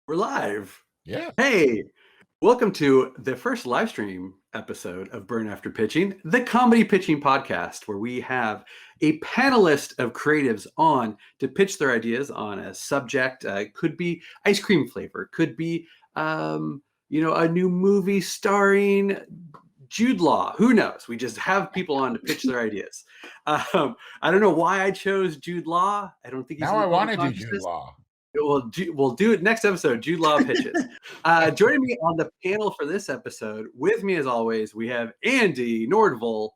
We're live. Yeah. Hey, welcome to the first live stream episode of Burn After Pitching, the comedy pitching podcast, where we have a panelist of creatives on to pitch their ideas on a subject. Could be ice cream flavor, could be, a new movie starring Jude Law. Who knows? We just have people on to pitch their ideas. I don't know why I chose Jude Law. I don't think he's Now in the I want public to do Jude consciousness. Law. We'll do it next episode. Jude Law pitches. Joining me on the panel for this episode, with me as always, we have Andy Nordvall.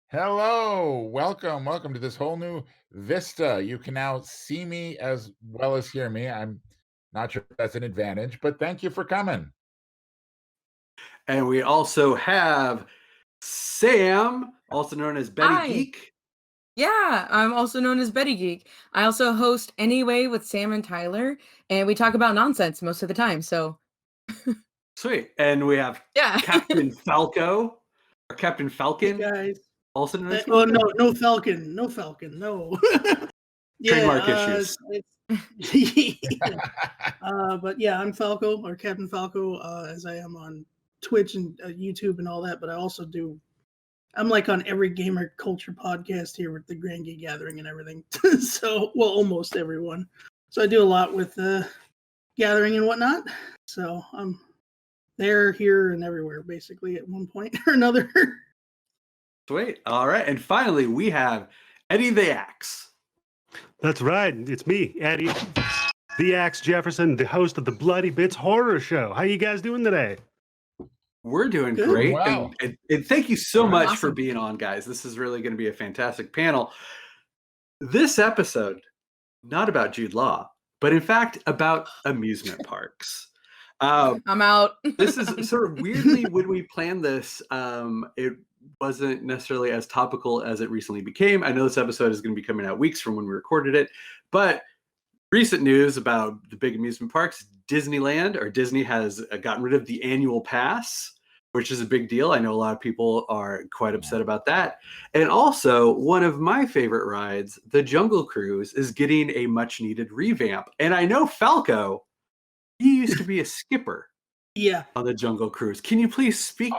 Hello, welcome to this whole new vista. You can now see me as well as hear me. I'm not sure if that's an advantage, but thank you for coming. And we also have Sam, also known as BettieGeek. Yeah, I'm also known as BettieGeek. I also host Anyway with Sam and Tyler, and we talk about nonsense most of the time, so. Sweet. And we have Captain Falco, or Captain Falcon. Hey guys. Also known as no Falcon. No. Trademark issues. But yeah, I'm Falco, or Captain Falco, as I am on Twitch and YouTube and all that, but I also I'm like on every gamer culture podcast here with the Grand Geek Gathering and everything. So, well, almost everyone. So I do a lot with gathering and whatnot. So I'm there, here, and everywhere, basically, at one point or another. Sweet. All right. And finally, we have Eddie the Axe. That's right. It's me, Eddie the Axe Jefferson, the host of the Bloodybits Horror Show. How you guys doing today? We're doing Good. great. Wow. And thank you so much for Awesome. being on, guys. This is really going to be a fantastic panel. This episode, not about Jude Law, but in fact about amusement parks. I'm out. This is sort of weirdly, when we planned this, it wasn't necessarily as topical as it recently became. I know this episode is going to be coming out weeks from when we recorded it, but recent news about the big amusement parks, Disneyland, or Disney, has gotten rid of the annual pass, which is a big deal. I know a lot of people are quite upset about that. And also, one of my favorite rides, the Jungle Cruise, is getting a much needed revamp. And I know Falco, he used to be a skipper. Yeah. On the Jungle Cruise. Can you please speak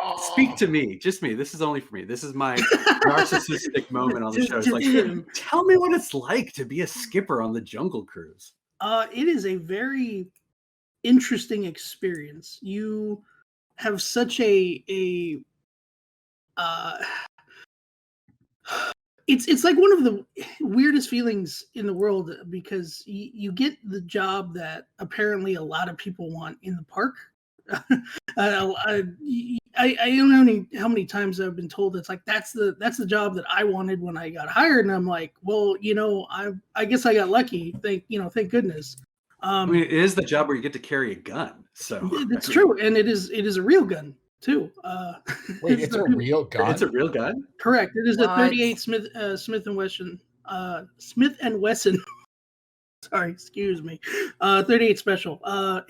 to me? Just me. This is only for me. This is my narcissistic moment on the show. It's like, tell me what it's like to be a skipper on the Jungle Cruise. It is a very interesting experience. You have such it's like one of the weirdest feelings in the world, because you get the job that apparently a lot of people want in the park. I don't know how many times I've been told it's like that's the job that I wanted when I got hired, and I'm like, well, I guess I got lucky. Thank goodness. I mean, it is the job where you get to carry a gun, so it's true, and it is a real gun too. Wait, it's a real gun? It's a real gun? Correct. It is a 38 Smith and Wesson. Smith and Wesson. Sorry, excuse me. 38 special.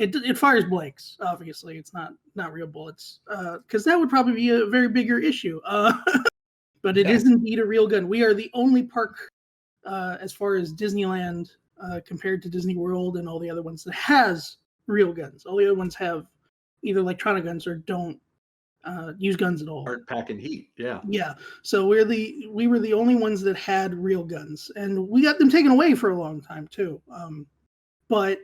It fires blanks. Obviously, it's not real bullets. Because that would probably be a very bigger issue. But it is indeed a real gun. We are the only park, as far as Disneyland, compared to Disney World and all the other ones, that has real guns. All the other ones have either electronic guns or don't use guns at all. Aren't packing heat. Yeah. Yeah. So we were the only ones that had real guns, and we got them taken away for a long time too. But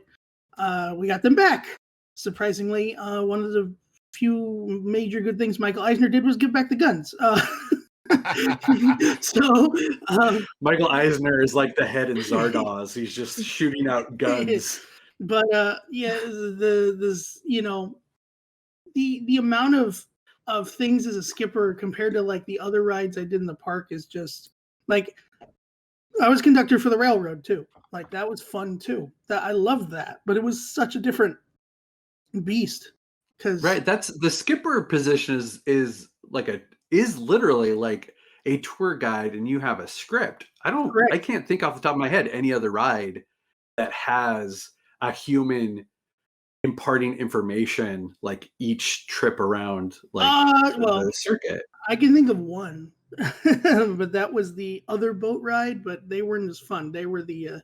we got them back. Surprisingly, one of the few major good things Michael Eisner did was give back the guns. Michael Eisner is like the head in Zardoz. He's just shooting out guns. But the amount of things as a skipper compared to like the other rides I did in the park is just like, I was conductor for the railroad too. Like that was fun too. I loved that, but it was such a different beast. Right, that's the skipper position is literally like a tour guide, and you have a script. I can't think off the top of my head any other ride that has a human imparting information like each trip around the circuit. I can think of one, but that was the other boat ride, but they weren't as fun. They were the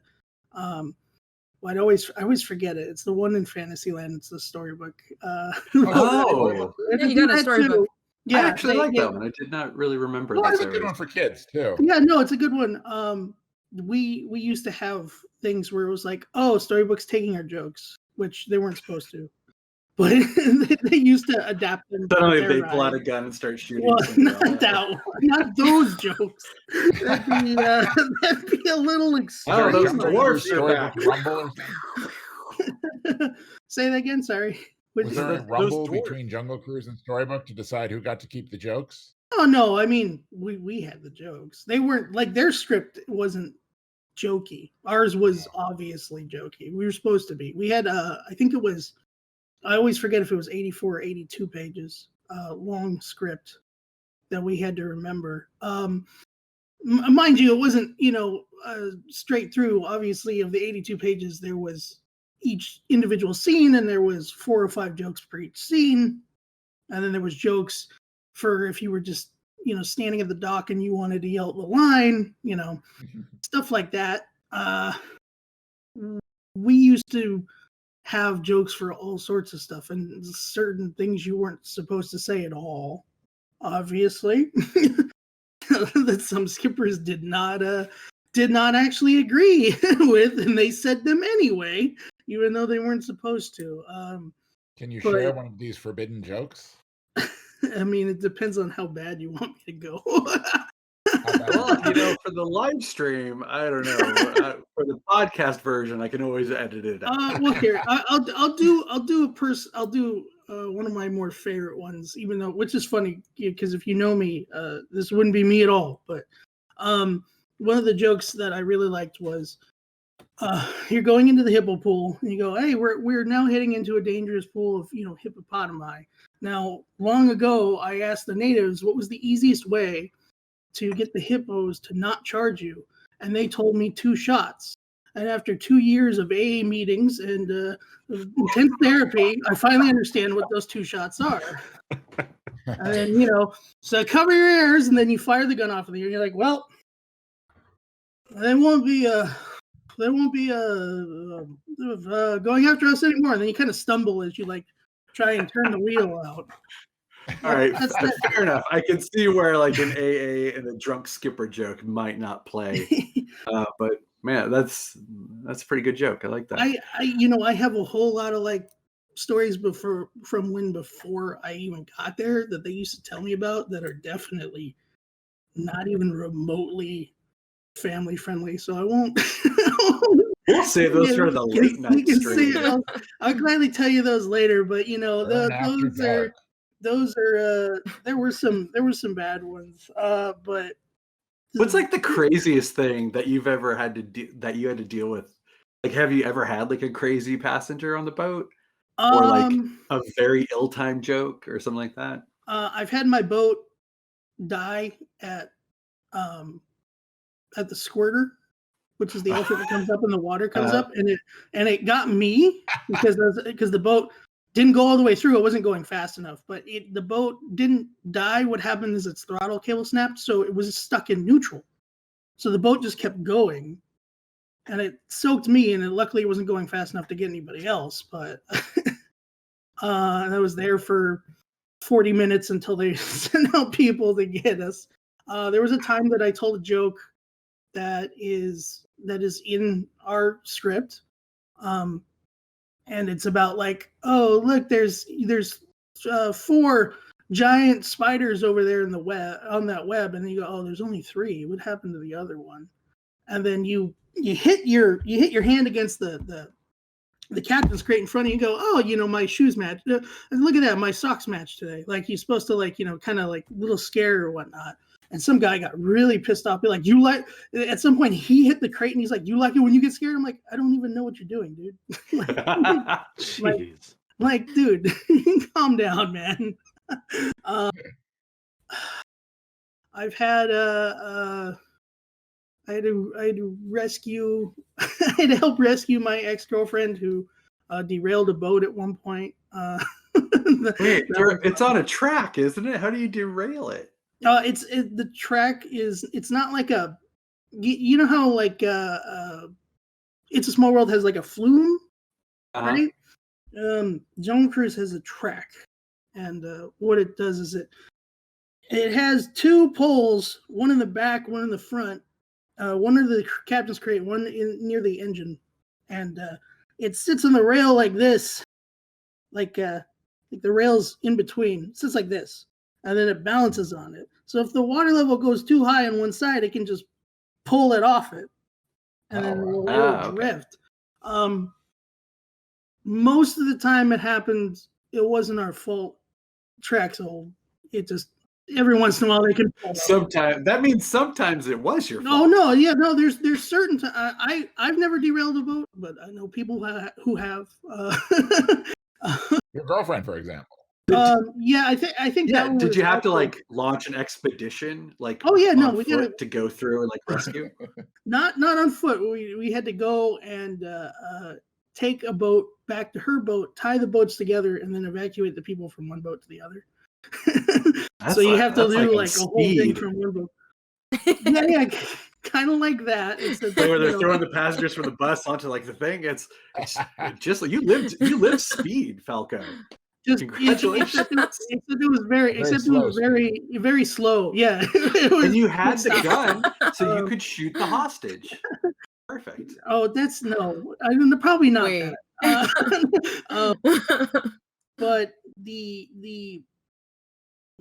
I always forget it. It's the one in Fantasyland. It's the storybook. Oh. Yeah, you got a storybook. Yeah, I actually like that one. I did not really remember that. That's a good one for kids too. Yeah, no, it's a good one. We used to have things where it was like, oh, storybooks taking our jokes, which they weren't supposed to, but they used to adapt them. Suddenly they pull out a gun and start shooting. Well, not that one, not those jokes. That'd be a little extreme. Oh, those Jungle dwarfs Cruise are back. storybook rumble or Say that again. Sorry. Was there a Those rumble dwarfs. between Jungle Cruise and Storybook to decide who got to keep the jokes? Oh no, I mean we had the jokes. They weren't like their script wasn't jokey. Ours was obviously jokey. We were supposed to be. We had I think it was, I always forget if it was 84 or 82 pages long script that we had to remember. Mind you, it wasn't, straight through. Obviously, of the 82 pages, there was each individual scene, and there was 4 or 5 jokes per each scene, and then there was jokes for if you were just standing at the dock and you wanted to yell the line, stuff like that. We used to have jokes for all sorts of stuff and certain things you weren't supposed to say at all, obviously. That some skippers did not actually agree with, and they said them anyway, even though they weren't supposed to. Can you share one of these forbidden jokes? I mean, it depends on how bad you want me to go. Well, for the live stream, I don't know. For the podcast version, I can always edit it out. Well, here I'll do one of my more favorite ones, even though, which is funny because if you know me, this wouldn't be me at all. But one of the jokes that I really liked was, you're going into the hippo pool and you go, hey, we're now heading into a dangerous pool of hippopotami. Now, long ago, I asked the natives what was the easiest way to get the hippos to not charge you, and they told me 2 shots. And after 2 years of AA meetings and intense therapy, I finally understand what those 2 shots are. And then, so cover your ears, and then you fire the gun off of the ear. And you're like, well, they won't be going after us anymore. And then you kind of stumble as you try and turn the wheel out. All right, fair enough. I can see where an AA and a drunk skipper joke might not play, but man, that's a pretty good joke. I like that. I have a whole lot of stories before I even got there that they used to tell me about that are definitely not even remotely family friendly. So I won't. We'll save those for the late night stream. I'll gladly tell you those later, but there were some bad ones. But what's the craziest thing that you've ever had to that you had to deal with? Have you ever had a crazy passenger on the boat, or a very ill-timed joke or something like that? I've had my boat die at the squirter, which is the elephant that comes up and the water comes up, and it got me because the boat didn't go all the way through. It wasn't going fast enough, but the boat didn't die. What happened is its throttle cable snapped, so it was stuck in neutral. So the boat just kept going, and it soaked me, and luckily it wasn't going fast enough to get anybody else. But I was there for 40 minutes until they sent out people to get us. There was a time that I told a joke that is in our script. And it's about oh, look, there's 4 giant spiders over there in the web, on that web, and you go, oh, there's only 3. What happened to the other one? And then you hit your hand against the captain's crate in front of you. And go, oh, my shoes match. Look at that, my socks match today. You're supposed to kind of little scare or whatnot. And some guy got really pissed off. Be at some point he hit the crate and he's like, you like it when you get scared? I'm like, I don't even know what you're doing, dude. Jeez. Dude, calm down, man. I've had I had to rescue I had to help rescue my ex-girlfriend who derailed a boat at one point. Wait, it's on a track, isn't it? How do you derail it? The track is, it's not like a, you know how It's a Small World has like a flume, Uh-huh. right? Jungle Cruise has a track, and what it does is it has two poles, one in the back, one in the front, one in the captain's crate, one near the engine, and it sits on the rail like this, like the rail's in between. It sits like this, and then it balances on it. So if the water level goes too high on one side, it can just pull it off it, and then it'll drift. Most of the time it happens, it wasn't our fault. Track's old. It just every once in a while they can pull Sometimes that means sometimes it was your no, fault. no, yeah, no. There's certain I've never derailed a boat, but I know people who have. Your girlfriend, for example. Yeah, I think. Yeah, that one did was you have to actually- like launch an expedition like Oh yeah, no, on we foot did to go through and like rescue? not on foot. We had to go and take a boat back to her boat, tie the boats together, and then evacuate the people from one boat to the other. So you have to do like a whole thing from one boat. Yeah, kind of like that. Where they're throwing the passengers from the bus onto like the thing. It's just like you lived speed, Falco. Congratulations. Except it was very slow. Yeah. And you had the gun so you could shoot the hostage. Perfect. Oh, that's no. Probably not Wait. that. But the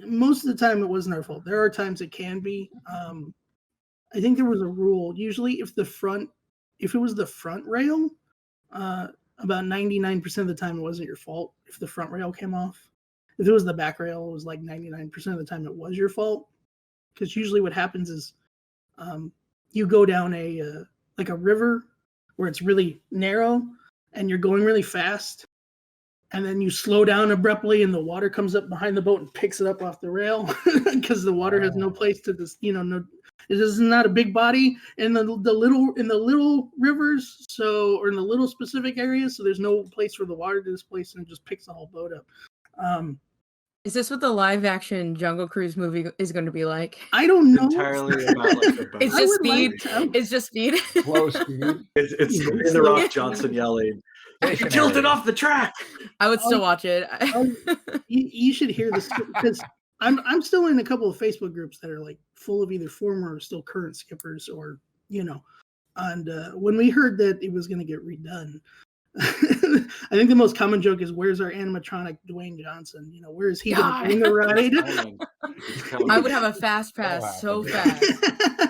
most of the time it wasn't our fault. There are times it can be. I think there was a rule. Usually, if it was the front rail, about 99% of the time it wasn't your fault. If the front rail came off, if it was the back rail, it was like 99% of the time it was your fault. Because usually what happens is, you go down a river where it's really narrow and you're going really fast, and then you slow down abruptly and the water comes up behind the boat and picks it up off the rail because the water has no place to this, it is not a big body in the little rivers, or in the little specific areas, so there's no place for the water to displace and it just picks the whole boat up. Is this what the live action Jungle Cruise movie is going to be like? I don't know. Entirely about like the boat. It's just speed. It's just speed. Slow speed. It's The Rock Johnson yelling, "You tilted off the track." I would still watch it. You should hear this because I'm still in a couple of Facebook groups that are like full of either former or still current skippers, or and when we heard that it was going to get redone, I think the most common joke is, "Where's our animatronic Dwayne Johnson? Where is he going to bring the ride?" I would have a fast pass so fast.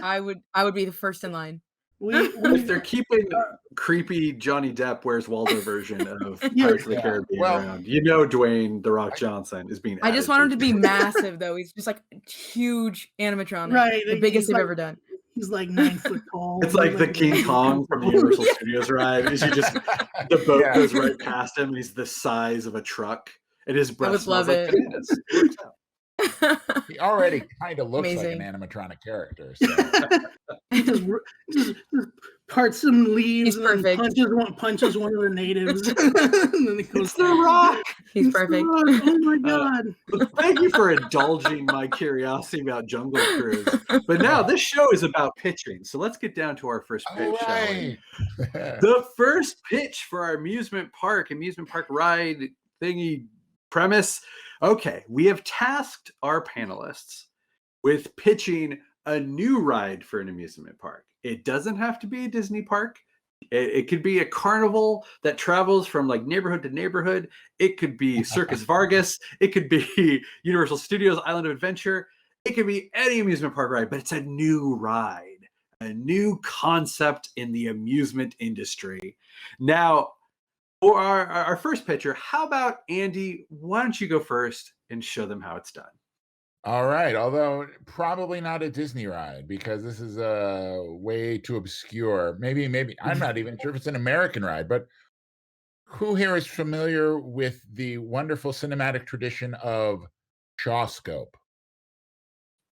I would be the first in line. If they're keeping creepy Johnny Depp Where's Waldo version of Pirates of the Caribbean around, Dwayne The Rock Johnson is being. I just want him to be massive, though. He's just like huge animatronic, right? The biggest they've ever done. He's like 9 foot tall. It's like the King Kong from the Universal Studios ride. Is the boat goes right past him, and he's the size of a truck, and his breath smells like bananas. He already kind of looks like an animatronic character. So. He just parts some leaves and punches one of the natives. And then it goes, "It's The Rock." He's perfect. Oh my god! Thank you for indulging my curiosity about Jungle Cruise. But now this show is about pitching, so let's get down to our first pitch. Shall we? The first pitch for our amusement park ride thingy premise. Okay, we have tasked our panelists with pitching a new ride for an amusement park. It doesn't have to be a Disney park. It could be a carnival that travels from like neighborhood to neighborhood. It could be Circus Vargas. It could be Universal Studios Island of Adventure. It could be any amusement park ride, but it's a new ride, a new concept in the amusement industry. Now, for our first pitcher, how about Andy? Why don't you go first and show them how it's done? All right, although probably not a Disney ride because this is way too obscure. Maybe I'm not even sure if it's an American ride, but who here is familiar with the wonderful cinematic tradition of Shawscope?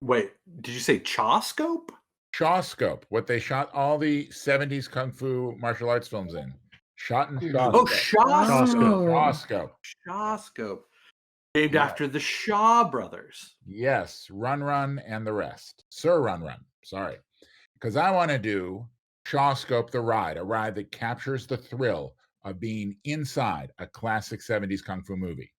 Wait, did you say Chawscope? Shawscope, what they shot all the 70s Kung Fu martial arts films in. Shot in Shawscope. Oh, Shawscope. Shawscope. Named after the Shaw brothers. Yes, Run Run and the rest. Sir Run Run, sorry. Because I want to do Shawscope the ride, a ride that captures the thrill of being inside a classic 70s Kung Fu movie.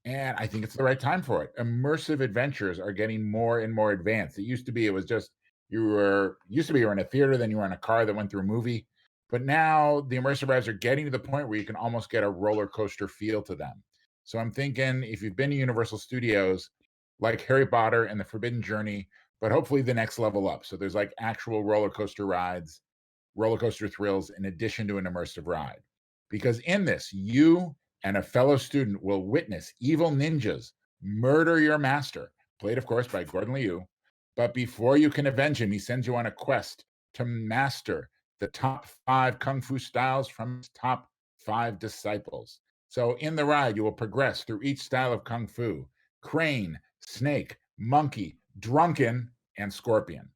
And I think it's the right time for it. Immersive adventures are getting more and more advanced. It was just, you were in a theater, then you were in a car that went through a movie. But now the immersive rides are getting to the point where you can almost get a roller coaster feel to them. So I'm thinking if you've been to Universal Studios, like Harry Potter and the Forbidden Journey, but hopefully the next level up. So there's like actual roller coaster rides, roller coaster thrills in addition to an immersive ride. Because in this, you and a fellow student will witness evil ninjas murder your master, played, of course, by Gordon Liu. But before you can avenge him, he sends you on a quest to master the top 5 Kung Fu styles from his top 5 disciples. So in the ride, you will progress through each style of Kung Fu: crane, snake, monkey, drunken, and scorpion.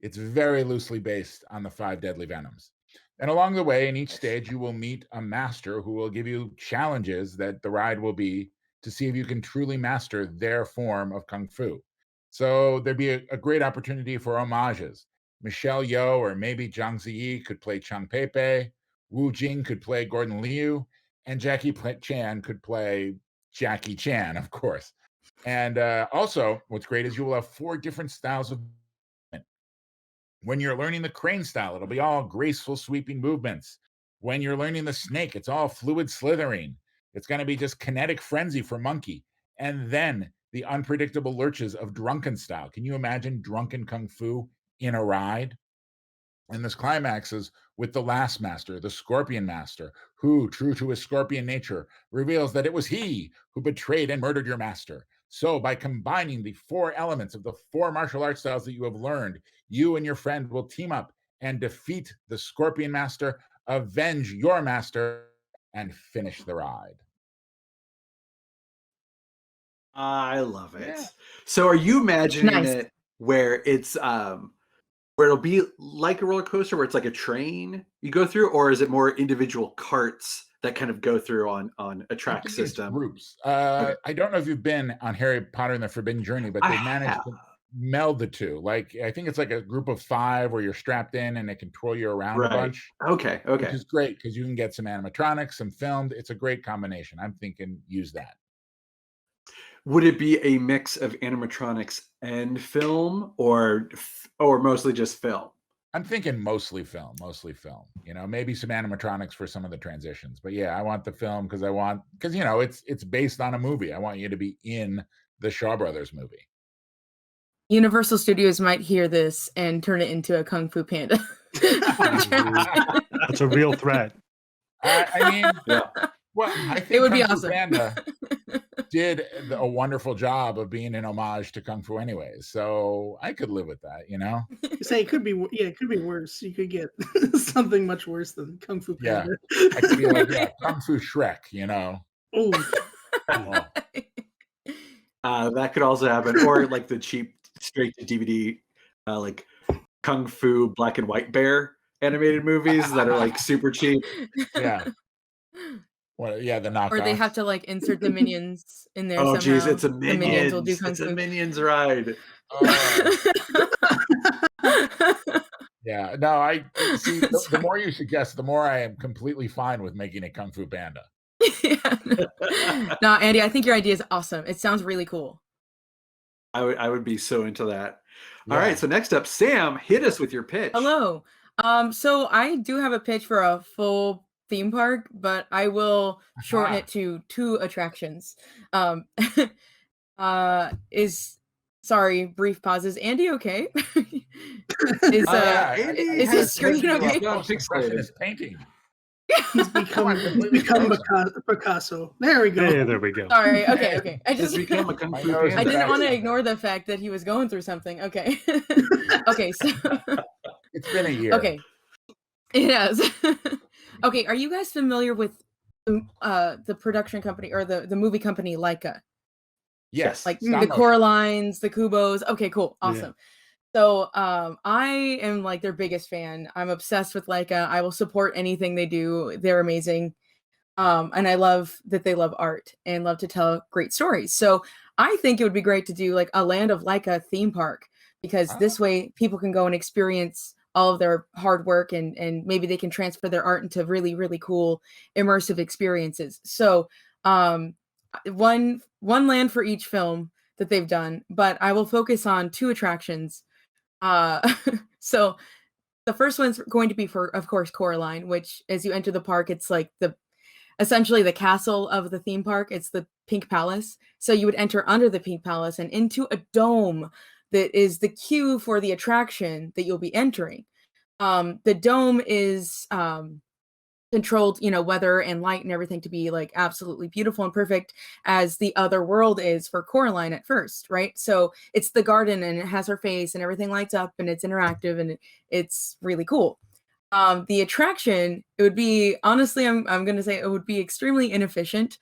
It's very loosely based on the 5 deadly venoms. And along the way, in each stage, you will meet a master who will give you challenges that the ride will be to see if you can truly master their form of Kung Fu. So there'd be a great opportunity for homages. Michelle Yeoh or maybe Zhang Ziyi could play Chung Pei, Wu Jing could play Gordon Liu, and Jackie Chan could play Jackie Chan, of course. And also, what's great is you will have 4 different styles of movement. When you're learning the crane style, it'll be all graceful, sweeping movements. When you're learning the snake, it's all fluid slithering. It's going to be just kinetic frenzy for monkey. And then the unpredictable lurches of drunken style. Can you imagine drunken Kung Fu in a ride? And this climaxes with the last master, the Scorpion Master, who, true to his scorpion nature, reveals that it was he who betrayed and murdered your master. So by combining the 4 elements of the 4 martial arts styles that you have learned, you and your friend will team up and defeat the Scorpion Master, avenge your master, and finish the ride. I love it. Yeah. So are you imagining Nice. it where it's where it'll be like a roller coaster where it's like a train you go through, or is it more individual carts that kind of go through on a track I think it's system? groups. Okay. I don't know if you've been on Harry Potter and the Forbidden Journey, but I they managed have. to meld the two. Like, I think it's like a group of 5 where you're strapped in and they can twirl you around a Right. bunch, Okay. which Okay. is great because you can get some animatronics, some filmed. It's a great combination. I'm thinking use that. Would it be a mix of animatronics and film, or mostly just film? I'm thinking mostly film. You know, maybe some animatronics for some of the transitions. But yeah, I want the film because you know, it's based on a movie. I want you to be in the Shaw Brothers movie. Universal Studios might hear this and turn it into a Kung Fu Panda. That's a real threat. I mean, Yeah. well, I think It would be Kung Fu awesome. Panda did a wonderful job of being an homage to Kung Fu anyways. So I could live with that, you know? You say it could be worse. You could get something much worse than Kung Fu Yeah. Panda. I could be like, yeah, Kung Fu Shrek, you know? Oh, That could also happen, or like the cheap straight to DVD, like Kung Fu Black and White Bear animated movies that are like super cheap. Yeah. Well, yeah, the knockoff. Or they have to like insert the minions in there Oh, somehow. geez, it's a The minions will do Minions. Kung It's a Fu. Minions ride. Yeah, no, I see. The more you suggest, the more I am completely fine with making a Kung Fu Panda. Yeah. No, Andy, I think your idea is awesome. It sounds really cool. I would be so into that. Yeah. All right, so next up, Sam, hit us with your pitch. Hello. So I do have a pitch for a full theme park, but I will shorten Aha. it to 2 attractions. Brief pauses. Andy okay? Is Andy is has his screen taken okay? a gone Post-impressionist painting. he's become Picasso. There we go. Hey, there we go. Sorry. Okay. I Has just become a Kung My Fu nose is I Panda. didn't want to back. ignore the fact that he was going through something. Okay. Okay, so It's been a year. okay. It has. Okay, are you guys familiar with the production company or the movie company Leica? Yes. Like stop the motion. Coralines, the Kubos. Okay, cool. Yeah. Awesome. So I am like their biggest fan. I'm obsessed with Leica. I will support anything they do. They're amazing. And I love that they love art and love to tell great stories. So I think it would be great to do like a Land of Leica theme park, because this way people can go and experience all of their hard work, and maybe they can transfer their art into really, really cool immersive experiences. So one land for each film that they've done, but I will focus on 2 attractions. So the first one's going to be for, of course, Coraline, which as you enter the park, it's like essentially the castle of the theme park. It's the Pink Palace. So you would enter under the Pink Palace and into a dome that is the queue for the attraction that you'll be entering. The dome is controlled, weather and light and everything to be like absolutely beautiful and perfect, as the other world is for Coraline at first, right? So it's the garden and it has her face and everything lights up and it's interactive and it's really cool. The attraction, it would be, honestly, I'm going to say it would be extremely inefficient,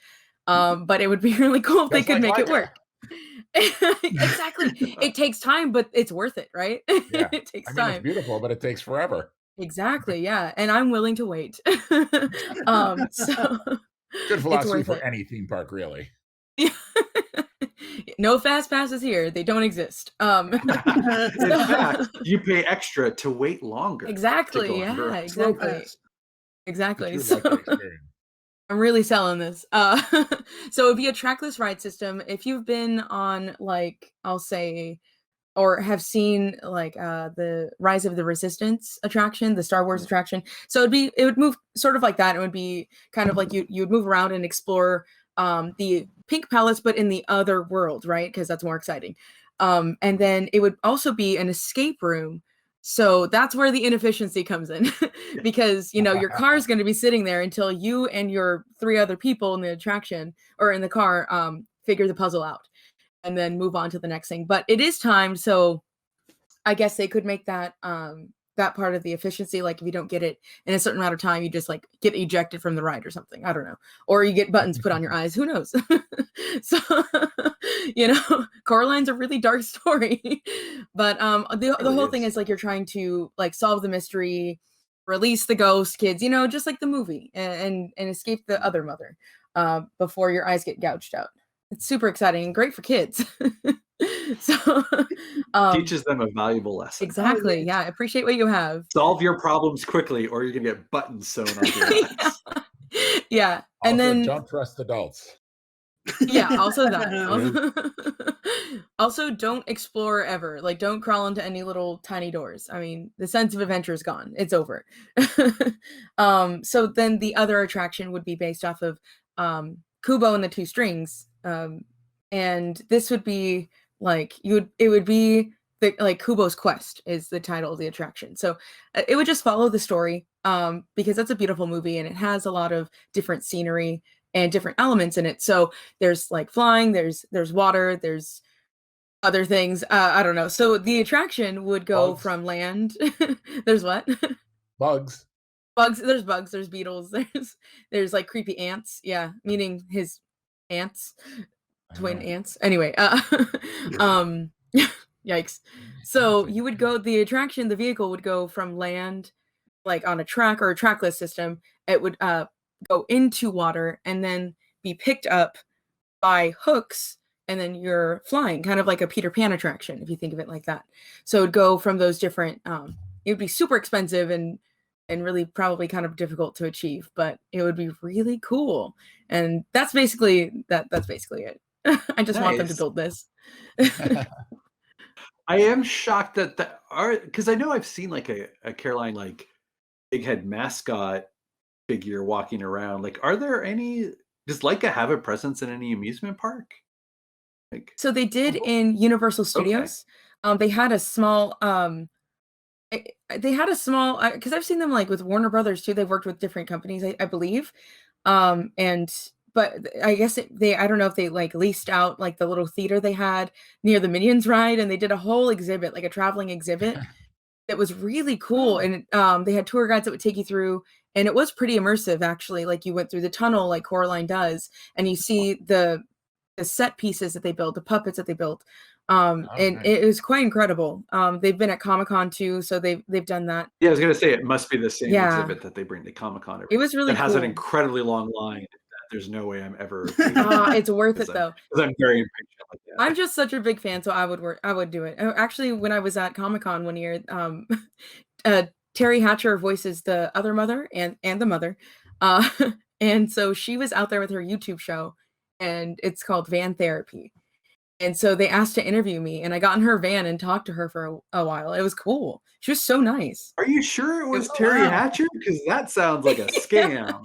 but it would be really cool if they could make it work. Exactly. It takes time, but it's worth it, right? Yeah. It takes I mean, time. it's beautiful, but it takes forever. Exactly. Yeah. And I'm willing to wait. So Good philosophy worth for it. any theme park, really. No fast passes here. They don't exist. In fact, you pay extra to wait longer. Exactly. to go under. Yeah. Slow Exactly. pass. Exactly. It's your lucky experience. I'm really selling this. So it'd be a trackless ride system. If you've been on, like, I'll say, or have seen like the Rise of the Resistance attraction, the Star Wars attraction. So it would move sort of like that. It would be kind of like you'd move around and explore the Pink Palace, but in the other world, right? Because that's more exciting. And then it would also be an escape room. So that's where the inefficiency comes in, because your car is going to be sitting there until you and your 3 other people in the attraction or in the car figure the puzzle out, and then move on to the next thing. But it is timed, so I guess they could make that that part of the efficiency, like if you don't get it in a certain amount of time, you just like get ejected from the ride or something. I don't know. Or you get buttons put on your eyes. Who knows? So Coraline's a really dark story. But the whole thing is like you're trying to like solve the mystery, release the ghost kids, just like the movie, and escape the other mother before your eyes get gouged out. It's super exciting and great for kids. So Teaches them a valuable lesson. exactly. Yeah. Appreciate what you have. Solve your problems quickly, or you're gonna get buttons sewn on your eyes. Yeah. And Also, then don't trust adults. yeah, also that. Also, don't explore ever. Like, don't crawl into any little tiny doors. I mean, the sense of adventure is gone. It's over. So then the other attraction would be based off of Kubo and the Two Strings. And this would be like it would be like Kubo's Quest is the title of the attraction. So it would just follow the story because that's a beautiful movie and it has a lot of different scenery and different elements in it. So there's like flying, there's water, there's other things. I don't know. So the attraction would go Bugs. from land. There's what? Bugs. Bugs. There's beetles. There's like creepy ants. Yeah, meaning his ants. Twin ants. Anyway, yikes. So the vehicle would go from land, like on a track or a trackless system. It would go into water and then be picked up by hooks, and then you're flying, kind of like a Peter Pan attraction, if you think of it like that. So it would go from those different, it would be super expensive and really probably kind of difficult to achieve, but it would be really cool. And that's basically it. I just want them to Nice. build this. I am shocked that because I know I've seen like a Caroline like big head mascot figure walking around. Like, are there any? Does Leica have a presence in any amusement park? Like, So they did in Universal Studios. They had a small because I've seen them like with Warner Brothers too. They've worked with different companies, I believe. But I guess I don't know if they like leased out like the little theater they had near the Minions ride, and they did a whole exhibit, like a traveling exhibit that was really cool. And they had tour guides that would take you through, and it was pretty immersive actually. Like you went through the tunnel like Coraline does, and you see the set pieces that they built, the puppets that they built. And nice. it was quite incredible. They've been at Comic-Con too, so they've done that. yeah, I was gonna say it must be the same Yeah. exhibit that they bring to Comic-Con. It was really It has an cool. incredibly long line. There's no way I'm ever. It's worth it though. Because I'm very impatient like that. I'm just such a big fan, so I would do it. Actually, when I was at Comic-Con one year, Terry Hatcher voices the other mother and the mother. And so she was out there with her YouTube show, and it's called Van Therapy. And so they asked to interview me, and I got in her van and talked to her for a while. It was cool. She was so nice. Are you sure it was Terry Hatcher? Because that sounds like a scam.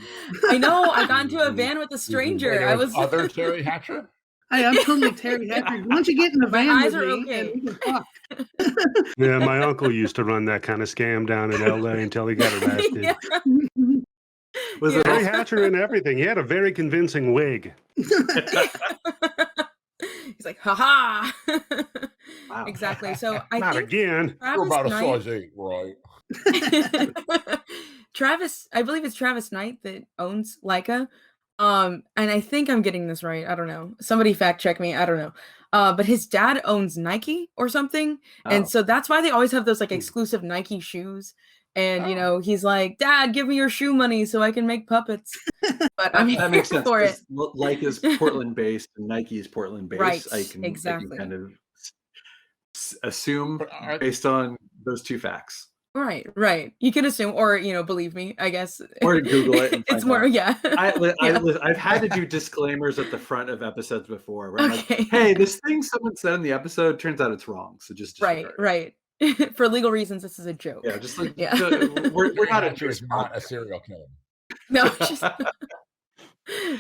I know. I got into a van with a stranger. Wait, I was other Terry Hatcher? I'm totally Terry Hatcher. Once you get in the My van eyes with are me, okay. and we can talk. Yeah, my uncle used to run that kind of scam down in LA until he got arrested. Yeah. Was Yeah. it Terry Hatcher and everything. He had a very convincing wig. He's like, haha. Wow. Exactly. So I Not think again. You're Travis about a Knight, size 8, right? I believe it's Travis Knight that owns Leica. And I think I'm getting this right. I don't know. Somebody fact check me. I don't know. But his dad owns Nike or something. Oh. And so that's why they always have those like exclusive Nike shoes. And you know, he's like, Dad, give me your shoe money so I can make puppets. But I'm That makes sense. for it. Leica's Portland based and Nike is Portland based. Right, I can exactly. kind of assume But based on those two facts. Right. You can assume, or you know, believe me, I guess. Or to Google it and It's find more, out. yeah. I've had to do disclaimers at the front of episodes before. Where I'm Okay. like, hey, this thing someone said in the episode turns out it's wrong. So just disregard it. Right. For legal reasons, this is a joke. Yeah, just like Yeah. we're Terry not a Hatcher is not a serial killer. No, just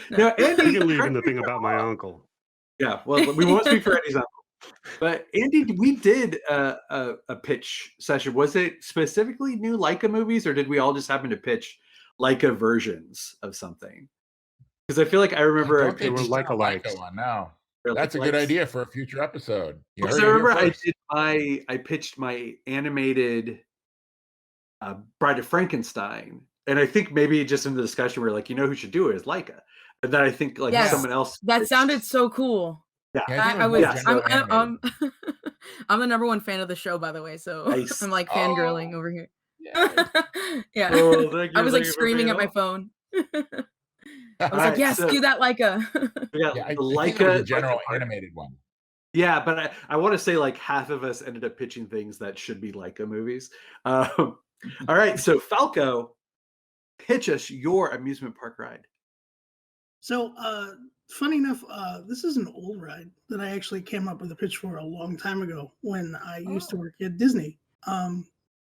No, Andy, You can leave in the thing about my uncle. Yeah, well, we won't speak for Andy's uncle. But Andy, we did a pitch session. Was it specifically new Leica movies, or did we all just happen to pitch Leica versions of something? Because I feel like I remember Don't they they were just like a like likes. one now? or That's a like- good idea for a future episode. You Because heard I it here remember I first. did I pitched my animated Bride of Frankenstein, and I think maybe just in the discussion we're like, you know, who should do it is Leica, and then I think like Yes, someone else. that pitched- sounded so cool. Yeah, Yeah, I think it I was was. more gender I'm animated. I'm the number one fan of the show, by the way. So Nice. I'm like fangirling over here. Yeah. Yeah. Oh, thank you, I was like thank you for screaming being at my on. phone. I was Alright, like, yes, so- do that Leica. We got Yeah, I the think it was Leica a general Leica- animated one. Yeah, but I want to say like half of us ended up pitching things that should be Leica movies. All right, so Falco, pitch us your amusement park ride. So, funny enough, this is an old ride that I actually came up with a pitch for a long time ago when I used to work at Disney.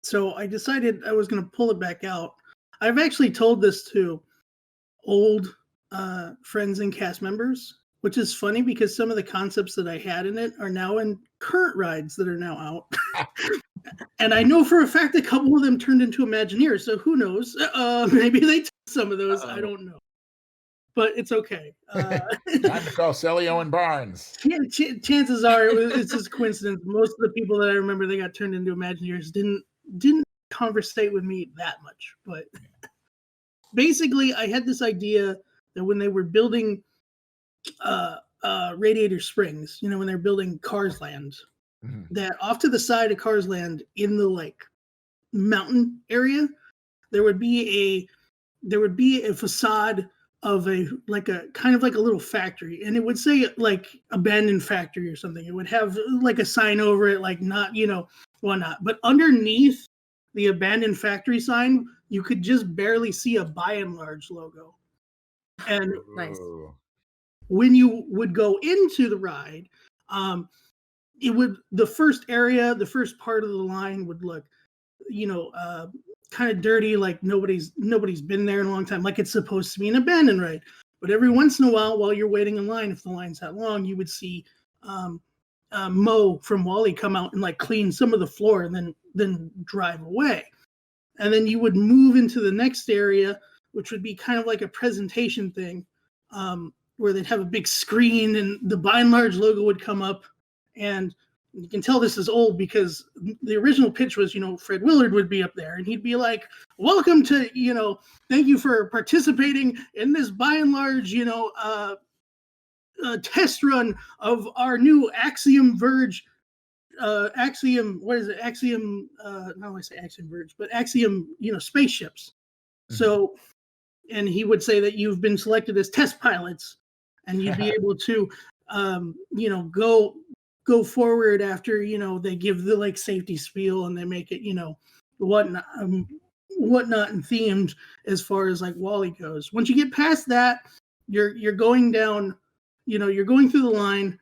So I decided I was going to pull it back out. I've actually told this to old friends and cast members, which is funny because some of the concepts that I had in it are now in current rides that are now out. And I know for a fact a couple of them turned into Imagineers, so who knows? Maybe they took some of those. I don't know. But it's okay. Time to call Celio and Barnes. Chances are it's just coincidence. Most of the people that I remember that got turned into Imagineers didn't conversate with me that much. But basically, I had this idea that when they were building Radiator Springs, you know, when they're building Cars Land, Mhm. that off to the side of Cars Land in the like mountain area, there would be a facade of a kind of like a little factory, and it would say like abandoned factory or something. It would have like a sign over it, like not, you know, whatnot. But underneath the abandoned factory sign, you could just barely see a By and Large logo. And Nice. Ooh. when you would go into the ride, the first part of the line would look, you know, kind of dirty, like nobody's been there in a long time, like it's supposed to be an abandoned ride. But every once in a while you're waiting in line, if the line's that long, you would see Mo from Wall-E come out and like clean some of the floor and then drive away. And then you would move into the next area, which would be kind of like a presentation thing, where they'd have a big screen and the By and Large logo would come up. And you can tell this is old because the original pitch was, you know, Fred Willard would be up there and he'd be like, welcome to, you know, thank you for participating in this By and Large, you know, test run of our new Axiom Verge, Axiom, what is it? Axiom, not I say Axiom Verge, but Axiom, you know, spaceships. Mhm. So, and he would say that you've been selected as test pilots and you'd be able to, you know, go forward after, you know, they give the like safety spiel and they make it, you know, whatnot, and themed as far as like WALL-E goes. Once you get past that, you're going down, you're going through the line.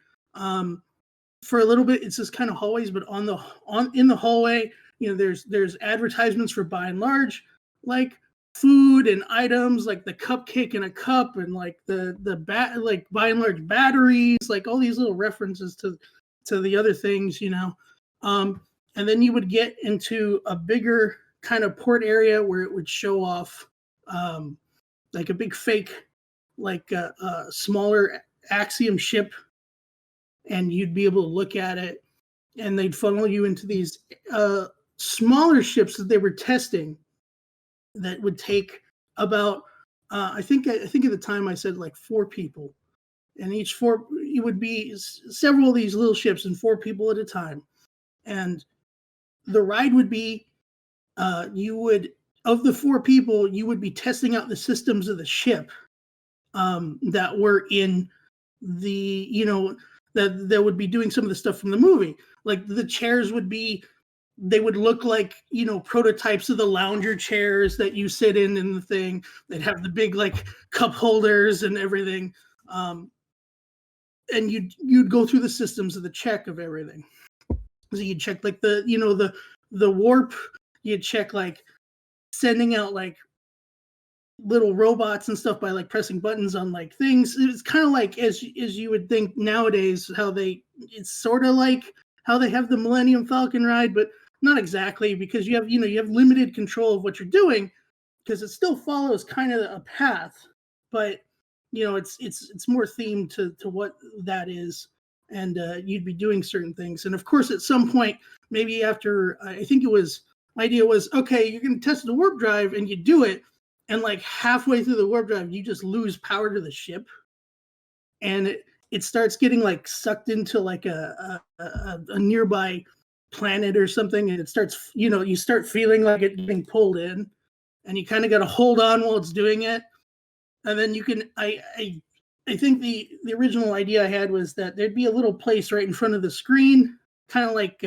For a little bit, it's just kind of hallways, but in the hallway, there's advertisements for by and large, like food and items, like the cupcake in a cup, and like like by and large batteries, like all these little references to the other things, and then you would get into a bigger kind of port area where it would show off like a big fake, like a smaller Axiom ship, and you'd be able to look at it, and they'd funnel you into these smaller ships that they were testing that would take about I think at the time I said like 4 people, and it would be several of these little ships and 4 people at a time, and the ride would be of the 4 people, you would be testing out the systems of the ship that were in the that would be doing some of the stuff from the movie. Like the chairs they would look like, prototypes of the lounger chairs that you sit in the thing. They'd have the big like cup holders and everything. And you'd go through the systems of the check of everything. So you'd check like the warp, you'd check like sending out like little robots and stuff by like pressing buttons on like things. It's kind of like as you would think nowadays, it's sort of like how they have the Millennium Falcon ride, but not exactly, because you have limited control of what you're doing, because it still follows kind of a path, but it's more themed to what that is, and you'd be doing certain things. And of course, at some point, maybe after I think idea was, okay, you're going to test the warp drive, and you do it, and like halfway through the warp drive, you just lose power to the ship, and it starts getting like sucked into like a nearby planet or something, and it starts, you start feeling like it getting pulled in, and you kind of got to hold on while it's doing it. And then you can, I think the original idea I had was that there'd be a little place right in front of the screen, kind of like